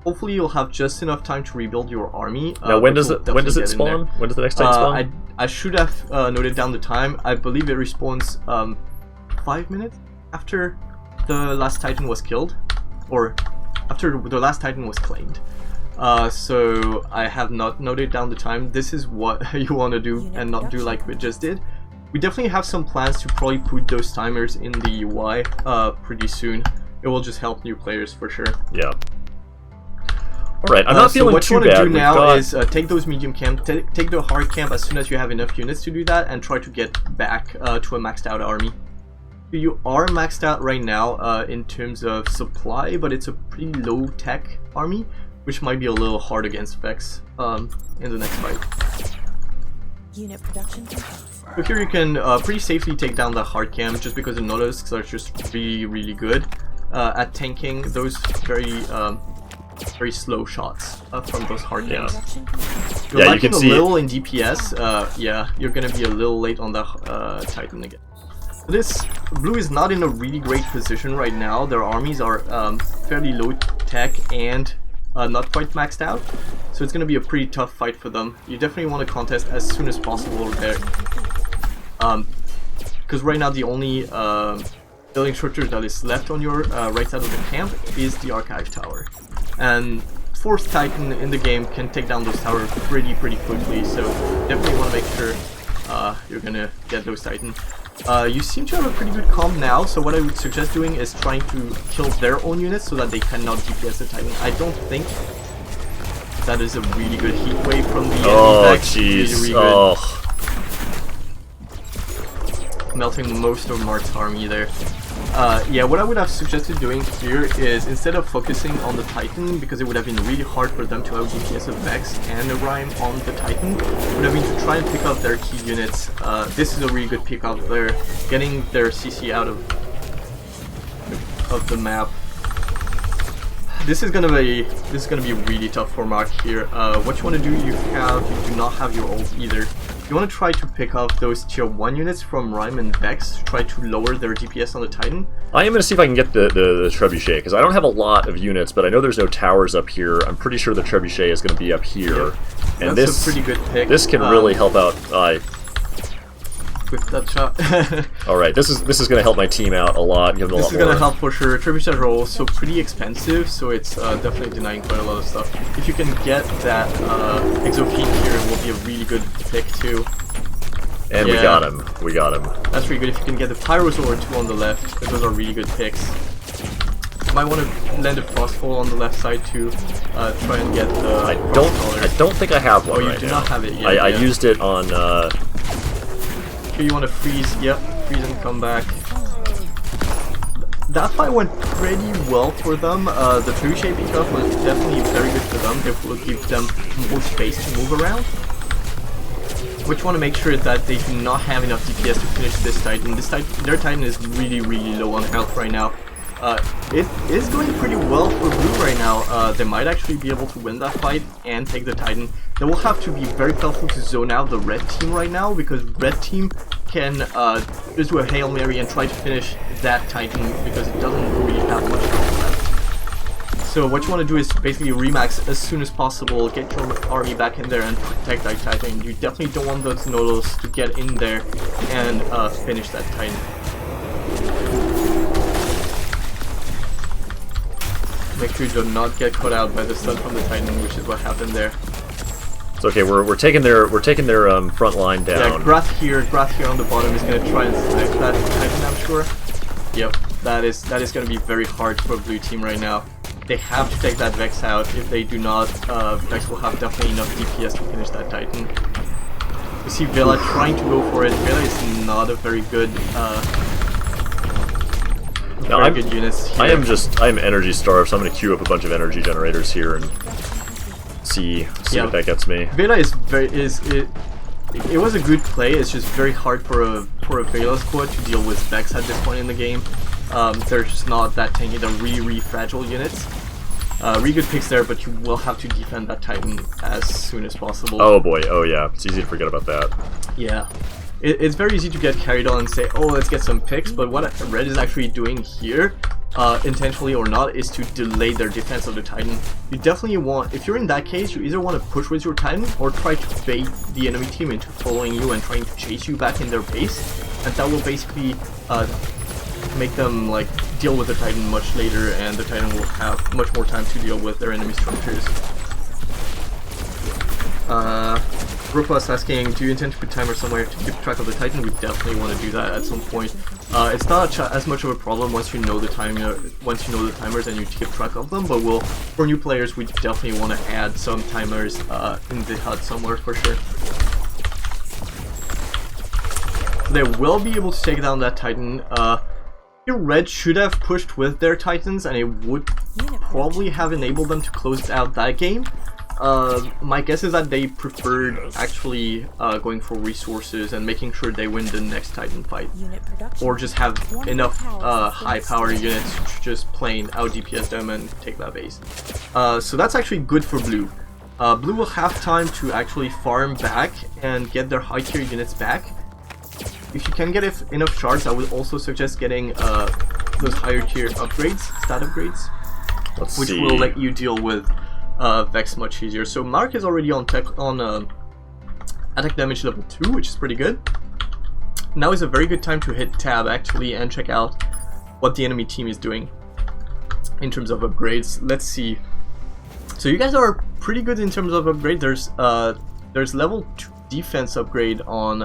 Hopefully you'll have just enough time to rebuild your army. Now when does it spawn? When does the next Titan spawn? I should have noted down the time. I believe it respawns 5 minutes after the last Titan was killed, or after the last Titan was claimed. So I have not noted down the time. This is what you want to do and not do like we just did. We definitely have some plans to probably put those timers in the UI pretty soon. It will just help new players for sure. Yeah. Alright, I'm not feeling too bad. What you want to do now is take those medium camp, take the hard camp as soon as you have enough units to do that, and try to get back to a maxed out army. You are maxed out right now in terms of supply, but it's a pretty low tech army, which might be a little hard against Vex in the next fight. Unit production. So here you can pretty safely take down the hard camp, just because the Nautilus are just really good at tanking those very slow shots from those hard camps. You're you can see see a little in DPS. You're gonna be a little late on the Titan again. This blue is not in a really great position right now. Their armies are fairly low tech, and not quite maxed out, so it's going to be a pretty tough fight for them. You definitely want to contest as soon as possible there. Because right now the only building structure that is left on your right side of the camp is the Archive Tower. And 4th Titan in the game can take down those towers pretty quickly, so definitely want to make sure you're going to get those Titan. You seem to have a pretty good comp now, so what I would suggest doing is trying to kill their own units so that they cannot DPS the Titan. I don't think that is a really good heat wave from the Oh, jeez. Oh. Melting most of Mart's army there. Yeah, what I would have suggested doing here is, instead of focusing on the Titan, because it would have been really hard for them to out DPS a Vex and a Ryme on the Titan, would have been to try and pick up their key units. This is a really good pick up there, getting their CC out of the map. This is gonna be really tough for Mark here. What you want to do, you do not have your ult either. You want to try to pick up those tier 1 units from Ryme and Vex to try to lower their DPS on the Titan. I am going to see if I can get the Trebuchet, because I don't have a lot of units, but I know there's no towers up here. I'm pretty sure the Trebuchet is going to be up here. Yeah. And that's a pretty good pick. This can really help out. With that shot. Alright, this is going to help my team out a lot. Give them a lot more. This is going to help for sure. Trebuchets are also pretty expensive, so it's definitely denying quite a lot of stuff. If you can get that Exofiend here, it will be a really good pick too. And yeah, we got him. That's really good. If you can get the Pyrosaur or 2 on the left, those are really good picks. You might want to land a Frostfall on the left side to try and get the I don't think I have one. Oh, you right do now. not have it yet. I used it on Here you want to freeze, yep, freeze and come back. That fight went pretty well for them. The Trebuchet pickup was definitely very good for them. It will give them more space to move around. But you want to make sure that they do not have enough DPS to finish this Titan. Their Titan is really low on health right now. It is going pretty well for Blue right now. They might actually be able to win that fight and take the Titan. They will have to be very careful to zone out the red team right now, because red team can just do a Hail Mary and try to finish that Titan, because it doesn't really have much health left. So what you want to do is basically remax as soon as possible, get your army back in there and protect that Titan. You definitely don't want those Nodos to get in there and finish that Titan. Make sure you do not get caught out by the stun from the Titan, which is what happened there. It's okay. We're taking their front line down. Yeah, Grath here on the bottom is gonna try and snipe that Titan, I'm sure. Yep, that is gonna be very hard for Blue team right now. They have to take that Vex out. If they do not, Vex will have definitely enough DPS to finish that Titan. You see Vela trying to go for it. Vela is not a very good good units here. I am energy starved, so I'm gonna queue up a bunch of energy generators here and see what that gets me. Vela is it was a good play. It's just very hard for a Vela squad to deal with Vex at this point in the game. They're just not that tanky. They're really fragile units. Really good picks there, but you will have to defend that Titan as soon as possible. Oh boy, oh yeah, it's easy to forget about that. Yeah. It's very easy to get carried on and say, oh, let's get some picks, but what Red is actually doing here, intentionally or not, is to delay their defense of the Titan. You definitely want, if you're in that case, you either want to push with your Titan or try to bait the enemy team into following you and trying to chase you back in their base, and that will basically make them like deal with the Titan much later, and the Titan will have much more time to deal with their enemy structures. Rupa's asking, do you intend to put timers somewhere to keep track of the Titan? We definitely want to do that at some point. It's not as much of a problem once you know the timers and you keep track of them, but for new players, we definitely want to add some timers in the HUD somewhere for sure. They will be able to take down that Titan. Red should have pushed with their Titans, and it would probably have enabled them to close out that game. My guess is that they preferred actually going for resources and making sure they win the next Titan fight, or just have enough high power units to just plain out DPS them and take that base. So that's actually good for Blue. Blue will have time to actually farm back and get their high tier units back. If you can get enough shards, I would also suggest getting those higher tier upgrades, stat upgrades, which will let you deal with Vex much easier. So Mark is already on attack damage level 2, which is pretty good. Now is a very good time to hit tab actually and check out what the enemy team is doing in terms of upgrades. Let's see. So you guys are pretty good in terms of upgrade. There's level 2 defense upgrade on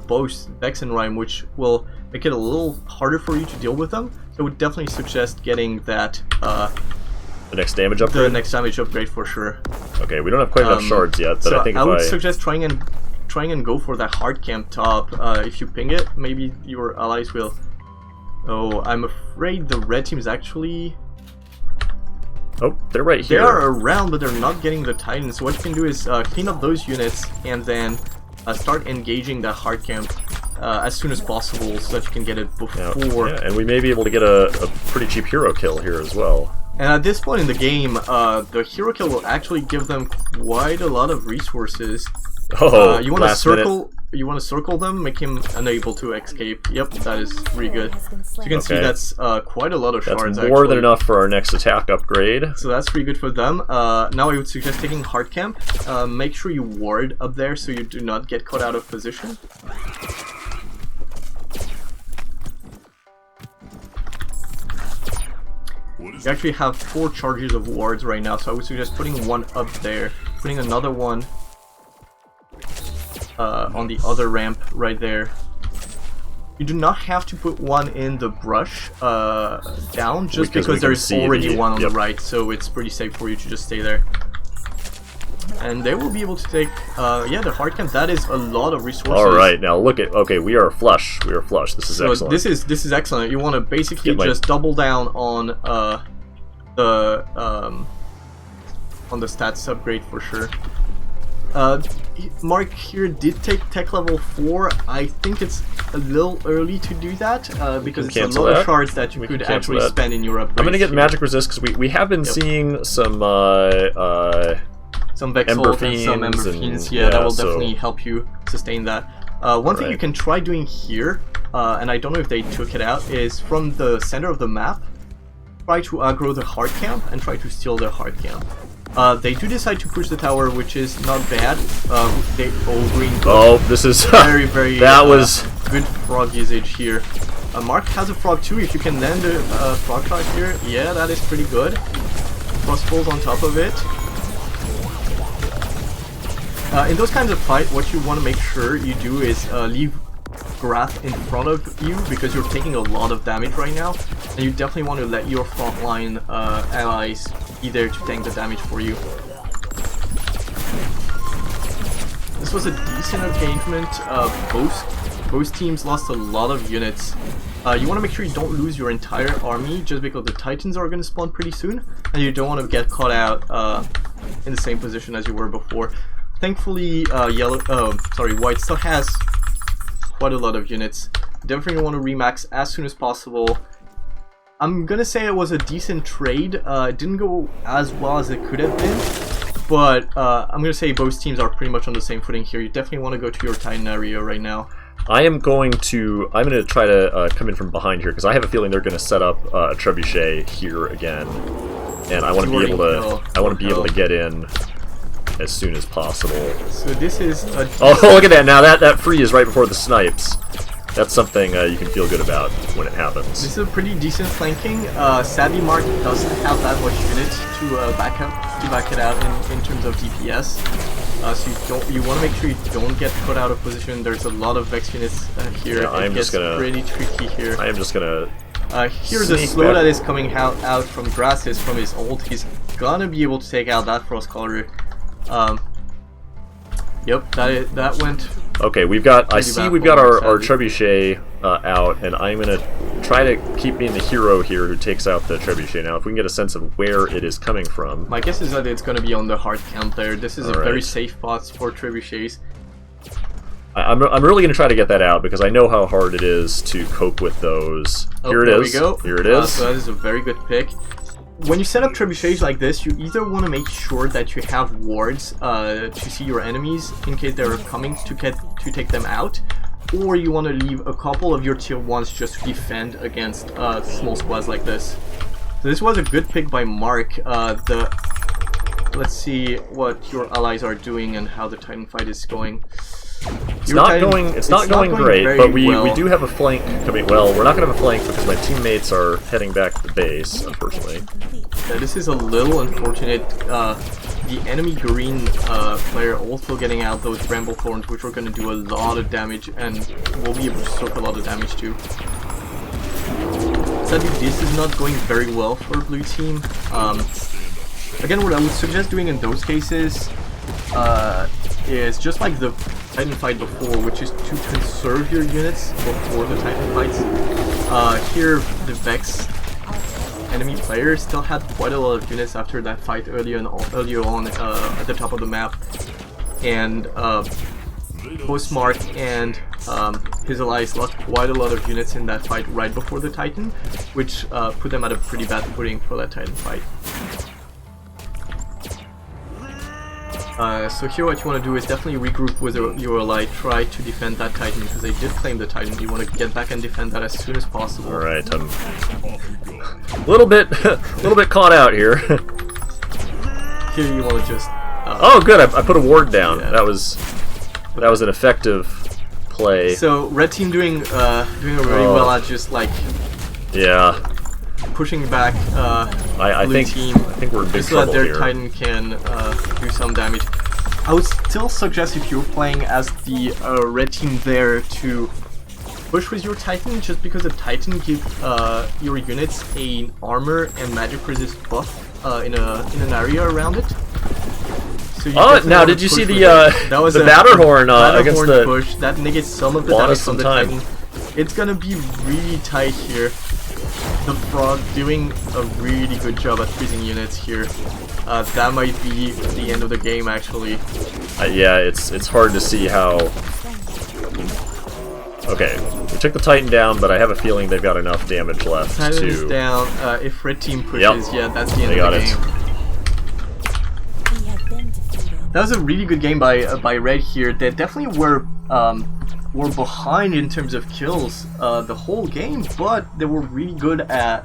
both Vex and Ryme, which will make it a little harder for you to deal with them. So I would definitely suggest getting that the next damage upgrade? The next damage upgrade for sure. Okay, we don't have quite enough shards yet, but so I think I would suggest trying and go for that hard camp top. If you ping it, maybe your allies will. Oh, I'm afraid the red team is actually. Oh, they're right here. They are around, but they're not getting the Titans. So what you can do is clean up those units and then start engaging that hard camp as soon as possible, so that you can get it before. Yeah, and we may be able to get a pretty cheap hero kill here as well. And at this point in the game, the hero kill will actually give them quite a lot of resources. Oh, you want to circle. You want to circle them, make him unable to escape. Yep, that is really good. So you can see that's quite a lot of shards. That's more than enough for our next attack upgrade. So that's pretty good for them. Now I would suggest taking hard camp. Make sure you ward up there so you do not get caught out of position. You actually have 4 charges of wards right now, so I would suggest putting one up there, putting another one on the other ramp right there. You do not have to put one in the brush down, just because there's already one on the right, so it's pretty safe for you to just stay there. And they will be able to take, yeah, the hard camp. That is a lot of resources. All right, now look at. Okay, we are flush. We are flush. This is excellent. This is excellent. You want to basically just double down on the stats upgrade for sure. Mark here did take tech level 4. I think it's a little early to do that because it's a lot of shards that you could actually spend in your upgrades. I'm gonna get magic resist because we have been seeing some Vexel and some Ember Fiends, yeah, that will definitely help you sustain that. One thing you can try doing here, and I don't know if they took it out, is from the center of the map, try to aggro the hard camp and try to steal their hard camp. They do decide to push the tower, which is not bad. Green. Oh, this is very, very that was good frog usage here. Mark has a frog too. If you can land a frog shot here, yeah, that is pretty good. Crossbows on top of it. In those kinds of fight, what you want to make sure you do is leave Grath in front of you, because you're taking a lot of damage right now, and you definitely want to let your frontline allies be there to tank the damage for you. This was a decent engagement. Both teams lost a lot of units. You want to make sure you don't lose your entire army, just because the Titans are going to spawn pretty soon, and you don't want to get caught out in the same position as you were before. Thankfully, White still has quite a lot of units. Definitely want to remax as soon as possible. I'm gonna say it was a decent trade. It didn't go as well as it could have been, but I'm gonna say both teams are pretty much on the same footing here. You definitely want to go to your Titan area right now. I'm gonna try to come in from behind here, because I have a feeling they're gonna set up a trebuchet here again, and I want to be able to get in as soon as possible. So this is a... Oh, look at that! Now that free is right before the snipes. That's something you can feel good about when it happens. This is a pretty decent flanking. Sadly, Mark doesn't have that much unit to back it out in terms of DPS. So you want to make sure you don't get put out of position. There's a lot of Vex units here. Yeah, it gets pretty tricky here. I am just gonna. Here's a slow that is coming out from Grasses from his ult. He's gonna be able to take out that Frostcaller. Yep, that went. Okay, we've got. I see we've got our trebuchet out, and I'm gonna try to keep being the hero here who takes out the trebuchet. Now, if we can get a sense of where it is coming from. My guess is that it's gonna be on the hard camp there. This is a very safe spot for trebuchets. I'm really gonna try to get that out, because I know how hard it is to cope with those. Here it is. There we go. Here it is. So that is a very good pick. When you set up trebuchets like this, you either want to make sure that you have wards to see your enemies in case they're coming to take them out, or you want to leave a couple of your tier 1s just to defend against small squads like this. So this was a good pick by Mark. The let's see what your allies are doing and how the Titan fight is going. It's not going great, but we do have a flank coming. Well, we're not going to have a flank because my teammates are heading back to the base, unfortunately. Yeah, this is a little unfortunate. The enemy green player also getting out those bramble thorns, which are going to do a lot of damage, and will be able to soak a lot of damage too. Sadly, this is not going very well for blue team. Again, what I would suggest doing in those cases is just like the Titan fight before, which is to conserve your units before the Titan fights. Here, the Vex enemy player still had quite a lot of units after that fight earlier on at the top of the map, and Postmark and his allies lost quite a lot of units in that fight right before the Titan, which put them at a pretty bad footing for that Titan fight. So here what you want to do is definitely regroup with your ally, try to defend that Titan, because they did claim the Titan. You want to get back and defend that as soon as possible. Alright, I'm a little bit caught out here. Here you want to just... oh good, I put a ward down. Yeah. That was an effective play. So red team doing really well at just like... Yeah. pushing back I blue think we're in big so that trouble their here. Titan can do some damage. I would still suggest, if you're playing as the red team there, to push with your Titan, just because the Titan gives your units an armor and magic resist buff in an area around it. So now did you see the Matterhorn against the push that negates some of the damage from the Titan? It's gonna be really tight here. The Frog doing a really good job at freezing units here. That might be the end of the game, actually. Yeah, it's hard to see how... Okay, we took the Titan down, but I have a feeling they've got enough damage left Titan to... is down. If red team pushes, yeah, that's the end of the game. That was a really good game by red here. They definitely were behind in terms of kills the whole game, but they were really good at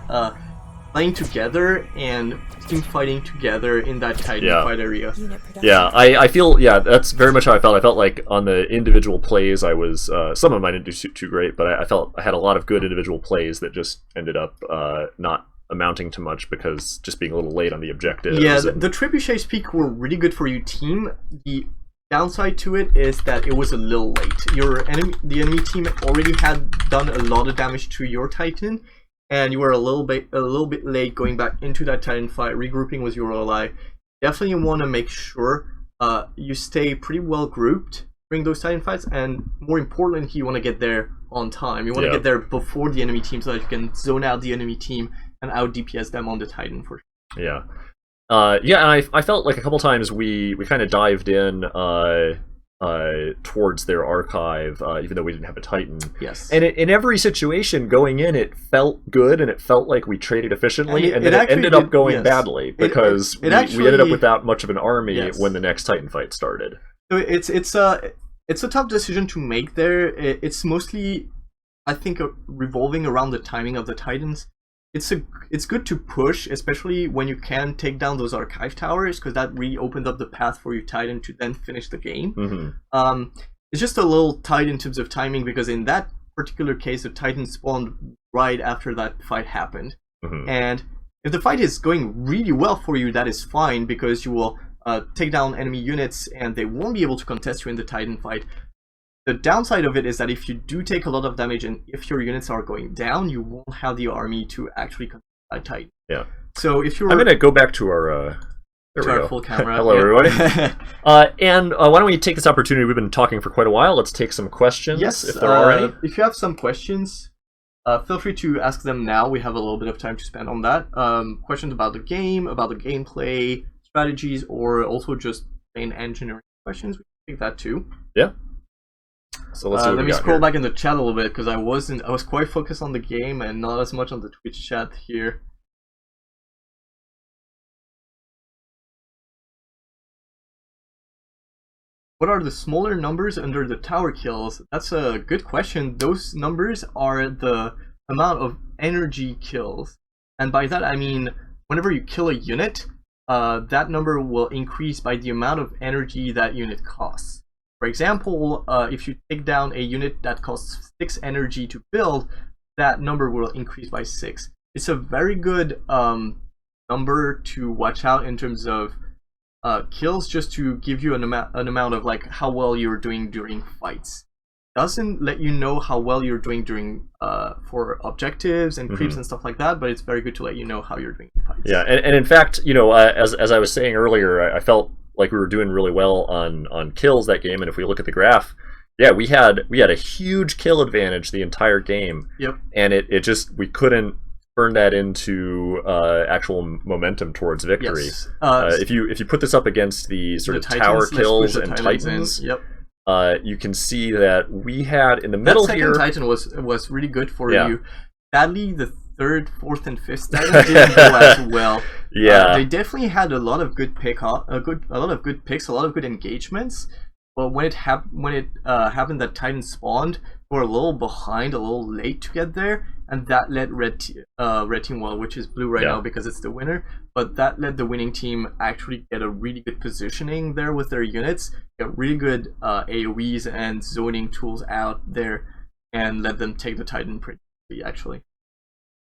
playing together and team fighting together in that Titan fight area. Yeah, I feel, yeah, that's very much how I felt. I felt like on the individual plays I was, some of them I didn't do too great, but I felt I had a lot of good individual plays that just ended up not amounting to much because just being a little late on the objectives. Yeah, the Trebuchet's peak were really good for your team. The downside to it is that it was a little late. The enemy team already had done a lot of damage to your Titan, and you were a little bit late going back into that Titan fight, regrouping with your ally. Definitely want to make sure you stay pretty well grouped during those Titan fights, and more importantly, you want to get there on time. You want to get there before the enemy team so that you can zone out the enemy team and out DPS them on the Titan for sure. Yeah. Yeah, and I felt like a couple times we kind of dived in towards their archive, even though we didn't have a Titan. Yes. And in every situation going in, it felt good and it felt like we traded efficiently, and then it ended up going badly because we ended up without much of an army when the next Titan fight started. So it's a tough decision to make there. It's mostly, I think, revolving around the timing of the Titans. It's good to push, especially when you can take down those archive towers, because that really opened up the path for your Titan to then finish the game. Mm-hmm. It's just a little tight in terms of timing, because in that particular case, the Titan spawned right after that fight happened. Mm-hmm. And if the fight is going really well for you, that is fine, because you will take down enemy units and they won't be able to contest you in the Titan fight. The downside of it is that if you do take a lot of damage and if your units are going down, you won't have the army to actually contest that Titan. Yeah. So if you're... I'm going to go back to our... There we go. Full camera. Hello, everybody. And why don't we take this opportunity? We've been talking for quite a while. Let's take some questions, if there are any. If you have some questions, feel free to ask them now. We have a little bit of time to spend on that. Questions about the game, about the gameplay, strategies, or also just plain engineering questions. We can take that too. Yeah. So let's see what let we me got scroll here. back in the chat a little bit, because I was quite focused on the game and not as much on the Twitch chat here. What are the smaller numbers under the tower kills? That's a good question. Those numbers are the amount of energy kills, and by that I mean whenever you kill a unit, that number will increase by the amount of energy that unit costs. For example, if you take down a unit that costs 6 energy to build, that number will increase by 6. It's a very good number to watch out in terms of kills, just to give you an amount of like how well you're doing during fights. Doesn't let you know how well you're doing during for objectives and creeps and stuff like that, but it's very good to let you know how you're doing in fights. Yeah, and in fact, you know, as I was saying earlier, I felt like we were doing really well on kills that game, and if we look at the graph, yeah, we had a huge kill advantage the entire game. Yep. And it just, we couldn't turn that into actual momentum towards victory. Yes. If you put this up against the sort of tower kills and Titans, yep. You can see that we had in the middle that here. second Titan was really good for you. Sadly, the third, fourth, and fifth Titan didn't go as well. Yeah, they definitely had a lot of good picks, a lot of good engagements. But when it happened that Titan spawned, we were a little behind, a little late to get there, and that led red team, well, which is blue right now because it's the winner, but that let the winning team actually get a really good positioning there with their units, get really good AoEs and zoning tools out there, and let them take the Titan pretty quickly, actually.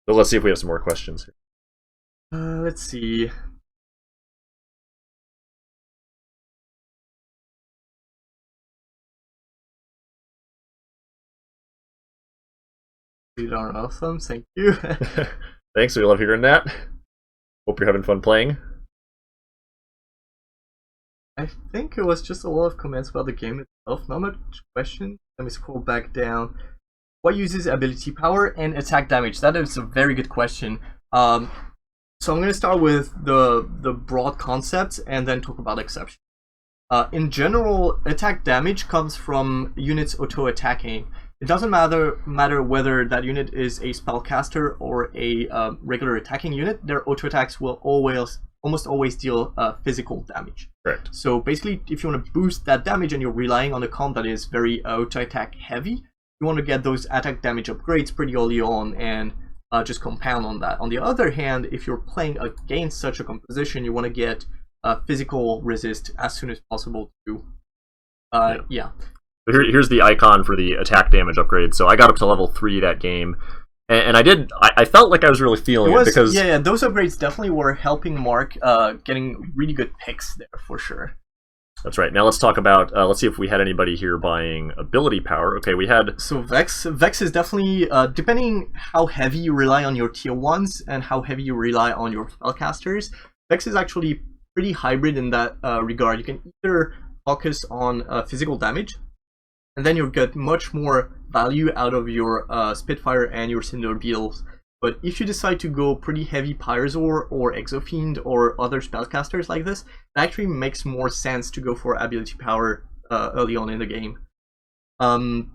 So let's see if we have some more questions. Let's see. You are awesome, thank you. Thanks, we love hearing that. Hope you're having fun playing. I think it was just a lot of comments about the game itself, not much questions. Let me scroll back down. What uses ability power and attack damage? That is a very good question. So I'm going to start with the broad concepts and then talk about exceptions. In general, attack damage comes from units auto-attacking. It doesn't matter whether that unit is a spellcaster or a regular attacking unit. Their auto attacks will almost always deal physical damage. Correct. So basically, if you want to boost that damage and you're relying on a comp that is very auto attack heavy, you want to get those attack damage upgrades pretty early on and just compound on that. On the other hand, if you're playing against such a composition, you want to get physical resist as soon as possible too. Yeah. Here's the icon for the attack damage upgrade. So I got up to level 3 that game, and I felt like I was really feeling it because those upgrades definitely were helping Mark getting really good picks there for sure. That's right. Now let's talk about let's see if we had anybody here buying ability power. Okay, we had. So Vex is definitely depending how heavy you rely on your tier 1s and how heavy you rely on your spellcasters. Vex is actually pretty hybrid in that regard. You can either focus on physical damage, and then you'll get much more value out of your Spitfire and your Cinder Beetles. But if you decide to go pretty heavy Pyrosaur or Exofiend or other spellcasters like this, it actually makes more sense to go for ability power early on in the game. And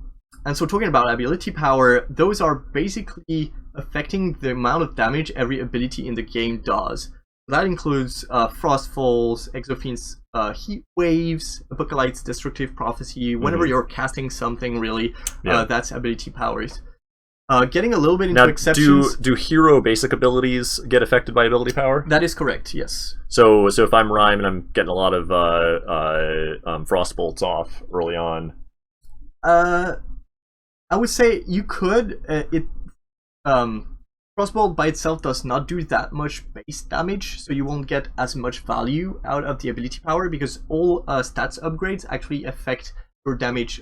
so talking about ability power, those are basically affecting the amount of damage every ability in the game does. That includes Frostfalls, Exofiend's Heat Waves, Apocalypse's Destructive Prophecy. Whenever you're casting something, really, that's ability powers. Getting a little bit into exceptions. Do hero basic abilities get affected by ability power? That is correct, yes. So if I'm Ryme and I'm getting a lot of Frostbolts off early on, I would say you could. Frostbolt by itself does not do that much base damage, so you won't get as much value out of the ability power because all stats upgrades actually affect your damage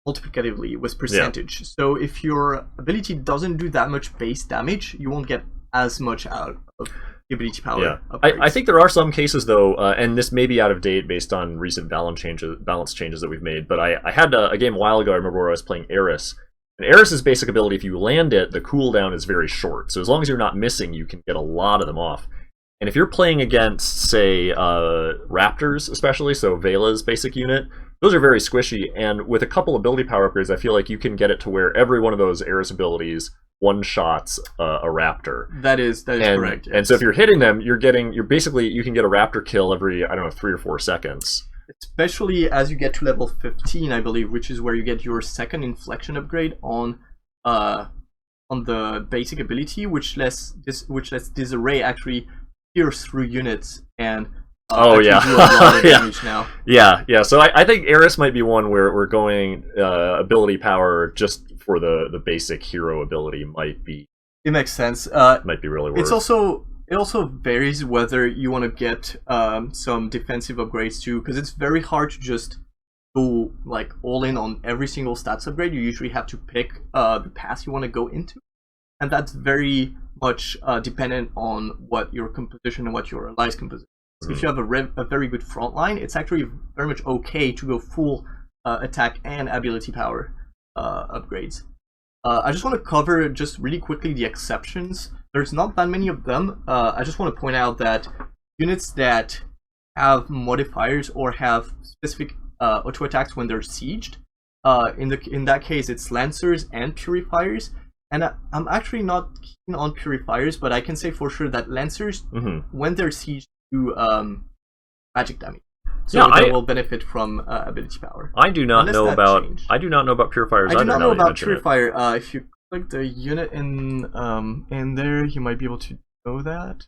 multiplicatively with percentage. So if your ability doesn't do that much base damage, you won't get as much out of the ability power. I think there are some cases though, and this may be out of date based on recent balance changes that we've made, but I had a game a while ago, I remember, where I was playing Eris. And Eris's basic ability, if you land it, the cooldown is very short. So as long as you're not missing, you can get a lot of them off. And if you're playing against, say, Raptors especially, so Vela's basic unit, those are very squishy. And with a couple ability power upgrades, I feel like you can get it to where every one of those Eris abilities one-shots a Raptor. That is correct. Yes. And so if you're hitting them, you can get a Raptor kill every, 3 or 4 seconds. Especially as you get to level 15, I believe, which is where you get your second inflection upgrade on the basic ability, which lets Disarray actually pierce through units and Oh yeah, do a lot of damage now. Yeah. So I think Eris might be one where we're going ability power just for the basic hero ability might be. It makes sense. Might be really worth. It also varies whether you want to get some defensive upgrades too, because it's very hard to just go like all in on every single stats upgrade. You usually have to pick the path you want to go into, and that's very much dependent on what your composition and what your allies composition. So if you have a very good front line, it's actually very much okay to go full attack and ability power upgrades. I just want to cover just really quickly the exceptions. There's not that many of them. I just want to point out that units that have modifiers or have specific auto attacks when they're sieged, in that case it's Lancers and Purifiers. And I'm actually not keen on Purifiers, but I can say for sure that Lancers, when they're sieged, do magic damage. So they will benefit from ability power. I do not know about Purifiers. I do not know about Purifier. If you click the unit in there, you might be able to know that.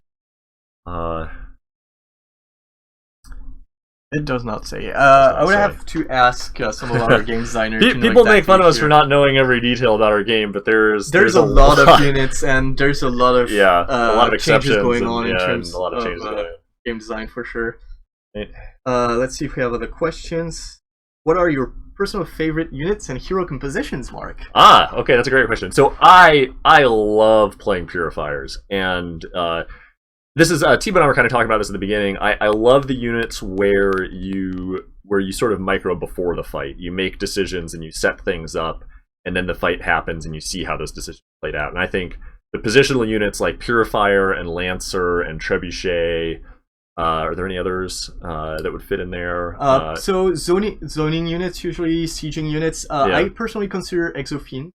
It does not say. I would have to ask some of our game designers. People make fun of us for not knowing every detail about our game, but there's a lot of units and there's a lot of a lot of changes going on in terms a lot of changes of game design for sure. Let's see if we have other questions. What are your personal favorite units and hero compositions, Mark? Okay, that's a great question. So I love playing Purifiers, and this is Thibaut and I were kind of talking about this at the beginning. I love the units where you sort of micro before the fight. You make decisions and you set things up, and then the fight happens and you see how those decisions played out. And I think the positional units like Purifier and Lancer and Trebuchet. Are there any others that would fit in there? So zoning units, usually sieging units. I personally consider Exofiend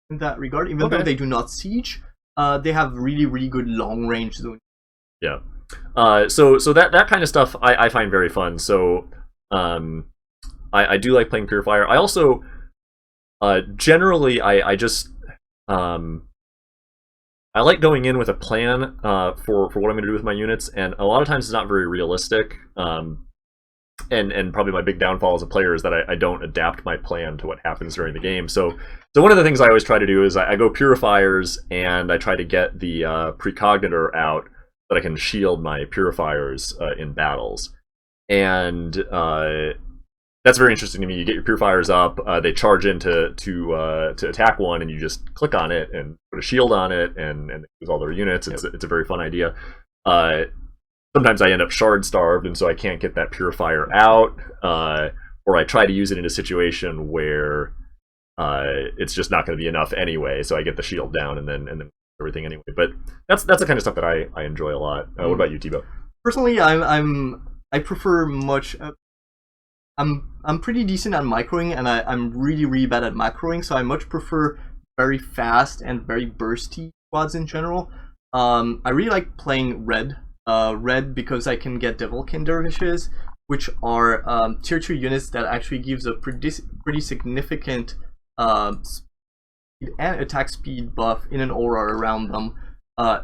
in that regard, even though they do not siege. They have really good long range zoning. Yeah. So that kind of stuff I find very fun. So I do like playing Purifier. I also generally I just I like going in with a plan for what I'm going to do with my units, and a lot of times it's not very realistic. And probably my big downfall as a player is that I don't adapt my plan to what happens during the game. So one of the things I always try to do is I go Purifiers and I try to get the Precognitor out that I can shield my Purifiers in battles. And that's very interesting to me. You get your Purifiers up, they charge in to attack one, and you just click on it and put a shield on it, and use all their units. It's a very fun idea. Sometimes I end up shard starved, and so I can't get that Purifier out, or I try to use it in a situation where it's just not going to be enough anyway. So I get the shield down, and then everything anyway. But that's the kind of stuff that I enjoy a lot. What about you, Thibaut? Personally, I prefer much. I'm pretty decent at microing, and I'm really bad at macroing, so I much prefer very fast and very bursty squads in general. I really like playing red because I can get Devilkin Dervishes, which are tier 2 units that actually gives a pretty significant speed and attack speed buff in an aura around them.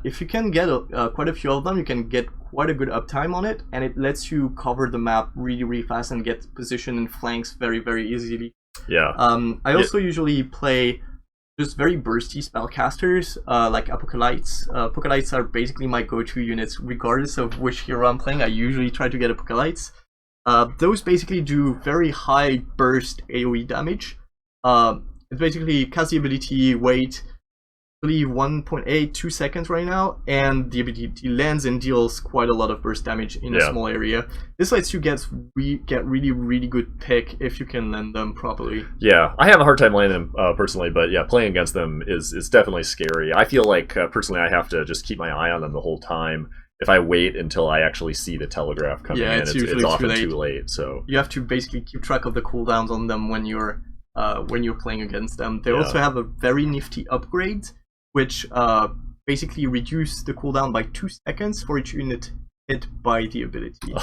If you can get quite a few of them, you can get quite a good uptime on it, and it lets you cover the map really fast and get position and flanks very easily. Yeah. I also usually play just very bursty spellcasters like Apocalypse. Apocalypse are basically my go-to units regardless of which hero I'm playing. I usually try to get Apocalypse. Those basically do very high burst AoE damage. It's basically cast the ability, wait, 1.8, 2 seconds right now, and the ability lands and deals quite a lot of burst damage in a small area. This lets you get really good pick if you can land them properly. Yeah, I have a hard time landing them personally, but yeah, playing against them is definitely scary. I feel like personally I have to just keep my eye on them the whole time. If I wait until I actually see the telegraph coming in, it's often too late. So you have to basically keep track of the cooldowns on them when you're playing against them. They also have a very nifty upgrade, which basically reduce the cooldown by 2 seconds for each unit hit by the ability.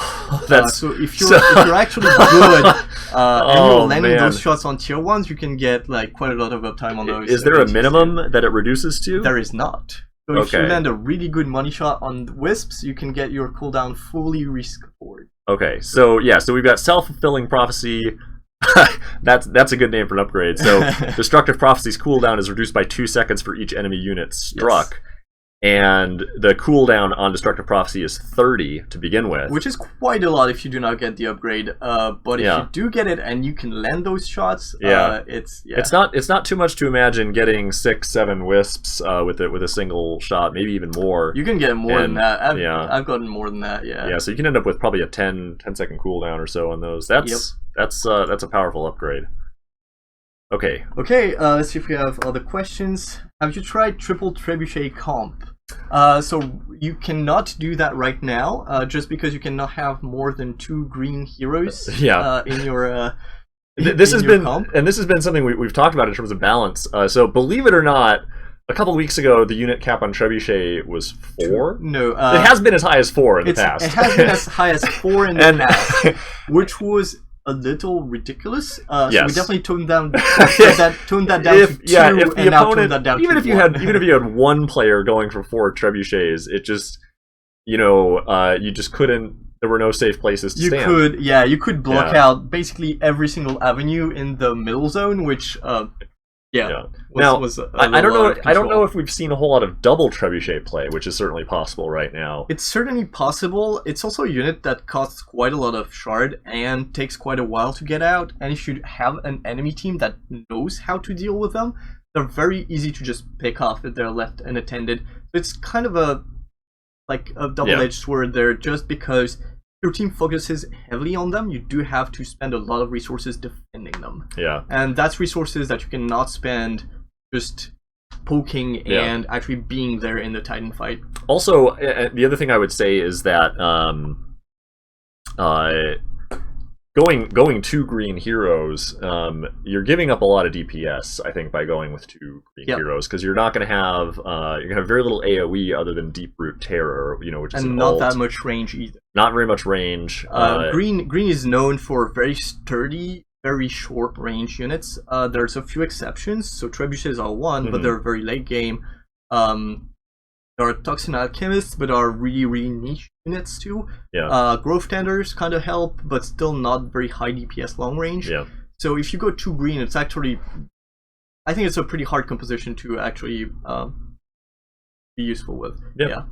So if you're actually good and you're landing those shots on tier 1s, you can get like quite a lot of uptime on those. Is there a minimum that it reduces to? There is not. So if you Okay. land a really good money shot on the wisps, you can get your cooldown fully restored. Okay, so yeah, so we've got self-fulfilling prophecy. That's a good name for an upgrade. So destructive prophecy's cooldown is reduced by 2 seconds for each enemy unit struck. And the cooldown on destructive prophecy is 30 to begin with. Which is quite a lot if you do not get the upgrade. But if you do get it and you can land those shots, it's not too much to imagine getting 6-7 wisps with a single shot, maybe even more. You can get more than that. I've gotten more than that. Yeah. Yeah. So you can end up with probably a 10-second cooldown or so on those. That's a powerful upgrade. Okay. Okay. Let's see if we have other questions. Have you tried triple trebuchet comp? So you cannot do that right now, just because you cannot have more than 2 green heroes. In your this has been something we've talked about in terms of balance. So believe it or not, a couple of weeks ago the unit cap on trebuchet was 4. No, it has been as high as 4 in the past. It has been as high as 4 in the past, which was a little ridiculous. So we definitely toned that down to 2, and now toned that down to 1. Even if you had one player going for 4 trebuchets, it just you just couldn't. There were no safe places to stand. You could block out basically every single avenue in the middle zone, which was I don't know if we've seen a whole lot of double trebuchet play, which is certainly possible right now. It's certainly possible. It's also a unit that costs quite a lot of shard and takes quite a while to get out. And if you have an enemy team that knows how to deal with them, they're very easy to just pick off if they're left unattended. It's kind of a double-edged sword there, just because your team focuses heavily on them, you do have to spend a lot of resources defending them. Yeah. And that's resources that you cannot spend just poking and actually being there in the Titan fight. Also, the other thing I would say is that going 2 green heroes, you're giving up a lot of DPS, I think, by going with 2 green heroes, because you're not going to have you're going to have very little AOE other than Deep Root Terror, which is not that much range either. Not very much range. Green is known for very sturdy, very short range units. There's a few exceptions, so trebuchets are one, but they're very late game. There are Toxin Alchemists, but are really, really niche units too. Yeah. Growth Tenders kind of help, but still not very high DPS long range. Yeah. So if you go 2 green, it's actually, I think it's a pretty hard composition to actually be useful with. Yeah.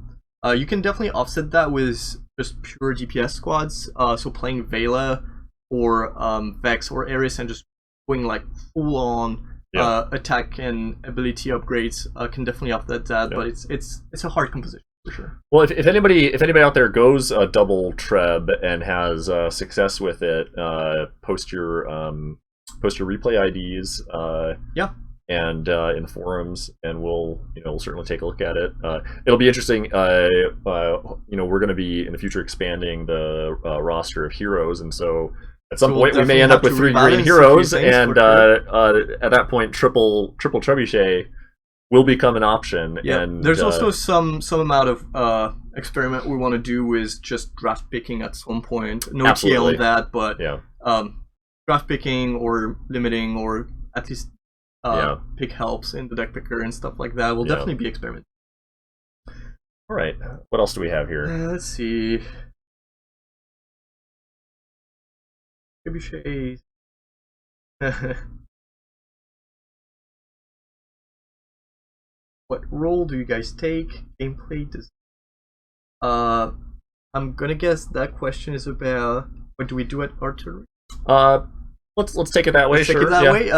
You can definitely offset that with just pure DPS squads. So playing Vela or Vex or Ares and just going like full on attack and ability upgrades can definitely offset that, but it's a hard composition for sure. Well, if anybody out there goes a double treb and has success with it, post your replay IDs. And in the forums, and we'll certainly take a look at it. It'll be interesting. We're going to be in the future expanding the roster of heroes, and so at some point we may end up with 3 green heroes, and at that point triple trebuchet will become an option. Yeah, and there's also some amount of experiment we want to do with just draft picking at some point. No TL on that, but draft picking or limiting, or at least pick helps in the deck picker and stuff like that will definitely be experimented. All right, what else do we have here? Let's see. Trebuchets. What role do you guys take? Gameplay does. I'm gonna guess that question is about what do we do at artillery. Let's take it that way. Let's take it that way.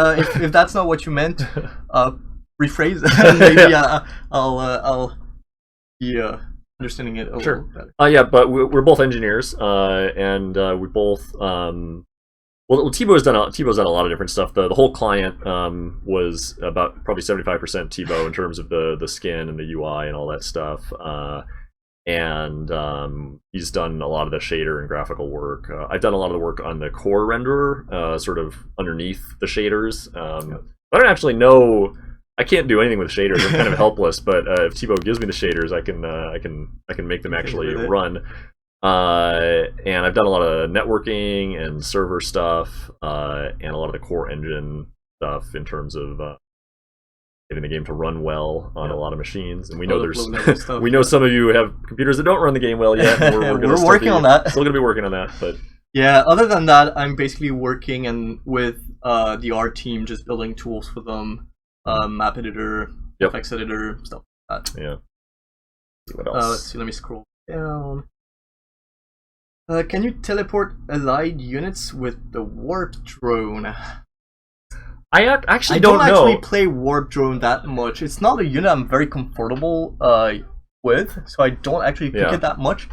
If that's not what you meant, rephrase. Maybe I'll be understanding it a little better. But we're both engineers, and we both. Well, Thibaut's done a lot of different stuff. The whole client was about probably 75% Thibaut in terms of the skin and the UI and all that stuff. And he's done a lot of the shader and graphical work. I've done a lot of the work on the core renderer, sort of underneath the shaders. I don't actually know. I can't do anything with shaders. I'm kind of helpless. But if Thibaut gives me the shaders, I can make them actually run. And I've done a lot of networking and server stuff, and a lot of the core engine stuff in terms of getting the game to run well on a lot of machines. And we know stuff, we know some of you have computers that don't run the game well yet. We're working on that. Still going to be working on that, but yeah. Other than that, I'm basically working with the art team, just building tools for them, map editor, FX editor, stuff like that. Yeah. See what else? Let's see. Let me scroll down. Can you teleport allied units with the warp drone? I actually don't know. actually play warp drone that much. It's not a unit I'm very comfortable with, so I don't actually pick it that much.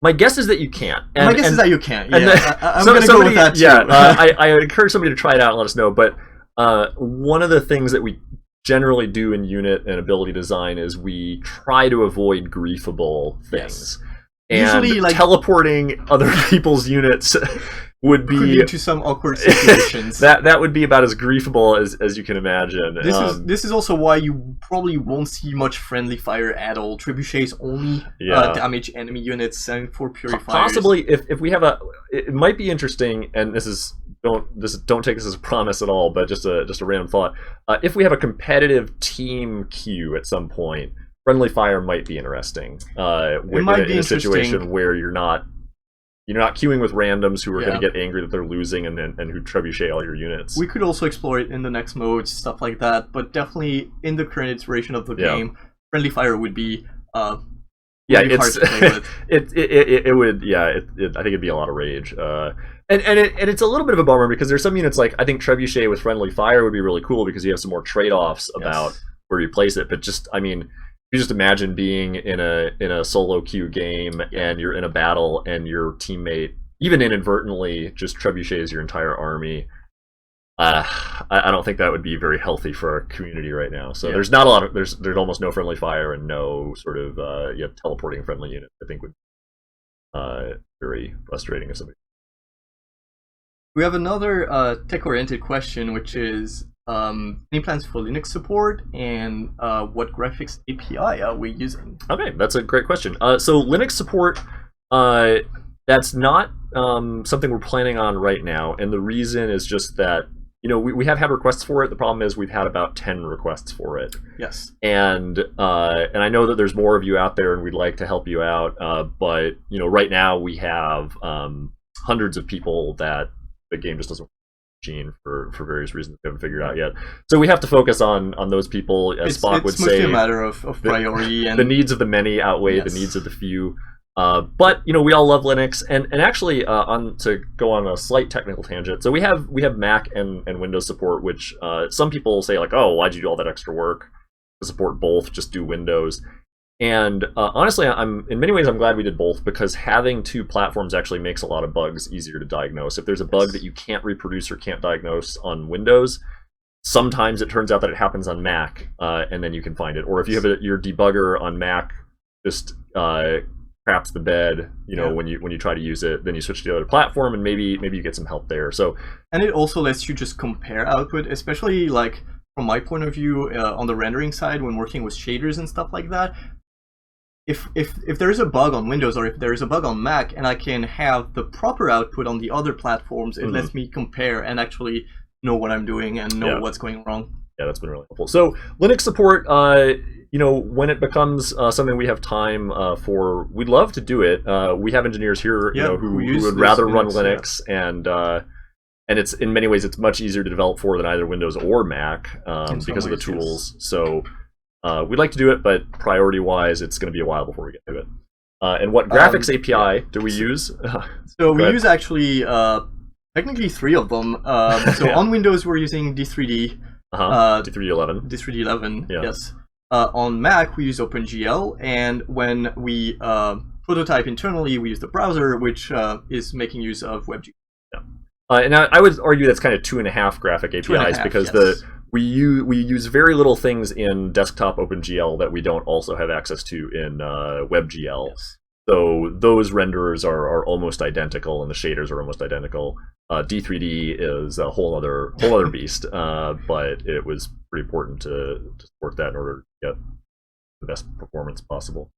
My guess is that you can't. My guess is that you can't. Yeah, I'm going to go with that too. Yeah, I encourage somebody to try it out and let us know. But one of the things that we generally do in unit and ability design is we try to avoid griefable things. Yes. And usually, like, teleporting other people's units would be could lead to some awkward situations. that would be about as griefable as you can imagine. This is also why you probably won't see much friendly fire at all. Trebuchets only damage enemy units, and for purifiers. Possibly, if we have it might be interesting, and don't take this as a promise at all, but just a random thought. If we have a competitive team queue at some point, friendly fire might be interesting. In a situation where you're not queuing with randoms who are going to get angry that they're losing and who trebuchet all your units. We could also explore it in the next modes, stuff like that. But definitely in the current iteration of the game, friendly fire would be hard to play with. It would I think it'd be a lot of rage. And it's a little bit of a bummer because there's some units like I think trebuchet with friendly fire would be really cool because you have some more trade-offs about where you place it. But you just imagine being in a solo queue game and you're in a battle and your teammate, even inadvertently, just trebuchets your entire army. I don't think that would be very healthy for our community right now. So there's not a lot of there's almost no friendly fire and no sort of teleporting friendly unit. I think would be very frustrating if somebody. We have another tech-oriented question, which is any plans for Linux support, and what graphics API are we using? Okay, that's a great question. So Linux support, that's not something we're planning on right now, and the reason is just that we have had requests for it. The problem is we've had about 10 requests for it. Yes. And I know that there's more of you out there, and we'd like to help you out. But right now we have hundreds of people that the game just doesn't for various reasons we haven't figured out yet. So we have to focus on those people, as Spock would say. It's mostly a matter of priority. The needs of the many outweigh the needs of the few. But we all love Linux, and actually to go on a slight technical tangent. So we have Mac and Windows support, which some people say like, oh, why'd you do all that extra work to support both? Just do Windows. And honestly, in many ways I'm glad we did both, because having two platforms actually makes a lot of bugs easier to diagnose. If there's a bug that you can't reproduce or can't diagnose on Windows, sometimes it turns out that it happens on Mac, and then you can find it. Or if you have your debugger on Mac just craps the bed, when you try to use it, then you switch to the other platform, and maybe you get some help there. So, and it also lets you just compare output, especially like from my point of view on the rendering side when working with shaders and stuff like that. If there is a bug on Windows or if there is a bug on Mac and I can have the proper output on the other platforms, it lets me compare and actually know what I'm doing and know what's going wrong. Yeah, that's been really helpful. So Linux support, when it becomes something we have time for, we'd love to do it. We have engineers here who would rather run Linux, and it's in many ways it's much easier to develop for than either Windows or Mac because of the tools. So we'd like to do it, but priority-wise, it's going to be a while before we get to it. And what graphics API do we use? So we use actually technically 3 of them. On Windows, we're using D3D. D3D11. D3D11, yes. On Mac, we use OpenGL, and when we prototype internally, we use the browser, which is making use of WebGL. Yeah. And I would argue that's kind of 2.5 graphic APIs, because we use very little things in desktop OpenGL that we don't also have access to in WebGL. Yes. So those renderers are almost identical, and the shaders are almost identical. D3D is a whole other beast, but it was pretty important to support that in order to get the best performance possible.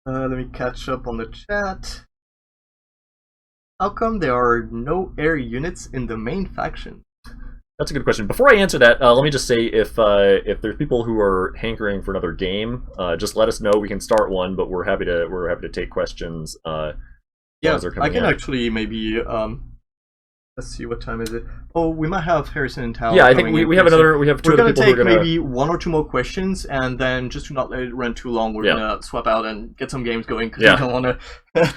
Let me catch up on the chat. How come there are no air units in the main faction? That's a good question. Before I answer that, let me just say if there's people who are hankering for another game, just let us know. We can start one, but we're happy to take questions. Yeah, I can actually maybe let's see, what time is it? Oh, we might have Harrison and Tao. Yeah, I think we have another. We have two other people who are gonna take maybe 1 or 2 more questions, and then just to not let it run too long, we're gonna swap out and get some games going because we don't want to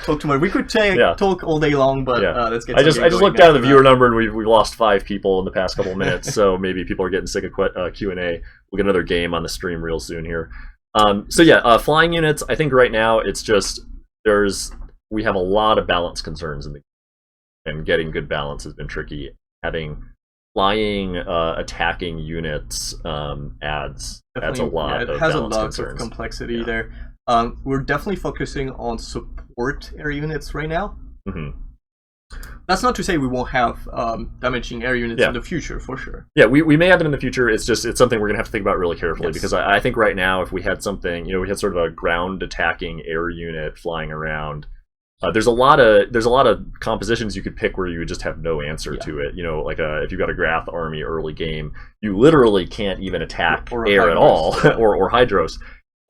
talk too much. We could talk all day long, but let's get. I just looked down at the viewer number, and we've lost 5 people in the past couple of minutes, so maybe people are getting sick of Q&A. We'll get another game on the stream real soon here. So yeah, flying units. I think right now it's just we have a lot of balance concerns in the game, and getting good balance has been tricky. Having flying attacking units adds a lot of balance concerns. It has a lot of complexity there. We're definitely focusing on support air units right now. Mm-hmm. That's not to say we won't have damaging air units in the future, for sure. Yeah, we may have it in the future. It's something we're gonna have to think about really carefully because I think right now if we had something, we had sort of a ground attacking air unit flying around. There's a lot of compositions you could pick where you would just have no answer to it. Like if you've got a Grath army early game, you literally can't even attack air at all, or Hydros,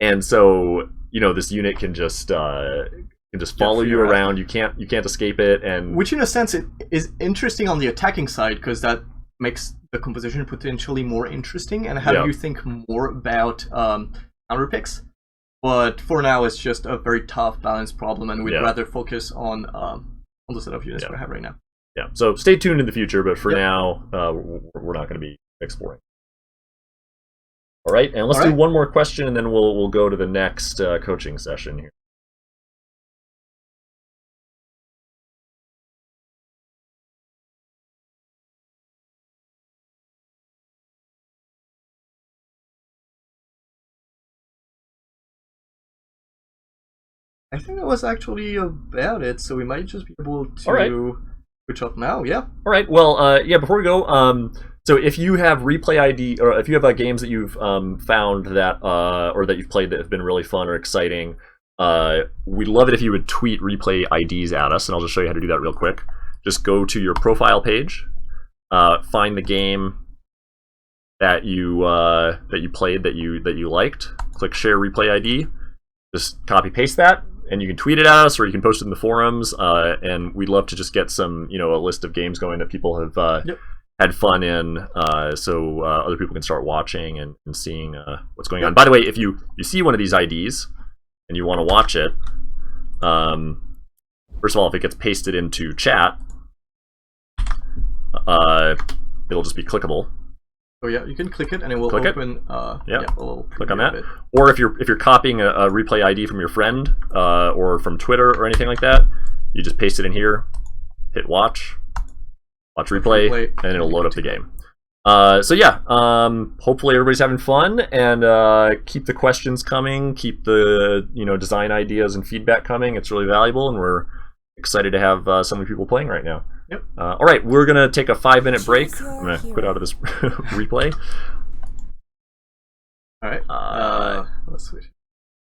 and so this unit can just follow you around. You can't escape it, and which in a sense it is interesting on the attacking side because that makes the composition potentially more interesting and have you think more about counter picks. But for now, it's just a very tough balance problem, and we'd rather focus on the set of units we have right now. Yeah. So stay tuned in the future, but for now, we're not going to be exploring. All right, and let's do one more question, and then we'll go to the next coaching session here. I think that was actually about it, so we might just be able to switch off now, All right, well, before we go, so if you have replay ID, or if you have games that you've found that, or that you've played that have been really fun or exciting, we'd love it if you would tweet replay IDs at us, and I'll just show you how to do that real quick. Just go to your profile page, find the game that you played that you liked, click share replay ID, just copy paste that, and you can tweet it at us or you can post it in the forums, and we'd love to just get some a list of games going that people have had fun in, so other people can start watching and seeing what's going on. By the way, if you see one of these IDs and you want to watch it, first of all, if it gets pasted into chat, it'll just be clickable. Oh yeah, you can click it and it will open. Click on that. Or if you're copying a replay ID from your friend or from Twitter or anything like that, you just paste it in here, hit watch replay, and it'll load up the game. So yeah, hopefully everybody's having fun, and keep the questions coming, keep the design ideas and feedback coming. It's really valuable, and we're excited to have so many people playing right now. Yep. All right, we're gonna take a 5-minute break. I'm gonna quit out of this replay. All right. Let's switch.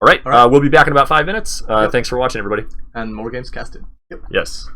All right. We'll be back in about 5 minutes. Thanks for watching, everybody. And more games casted. Yep. Yes.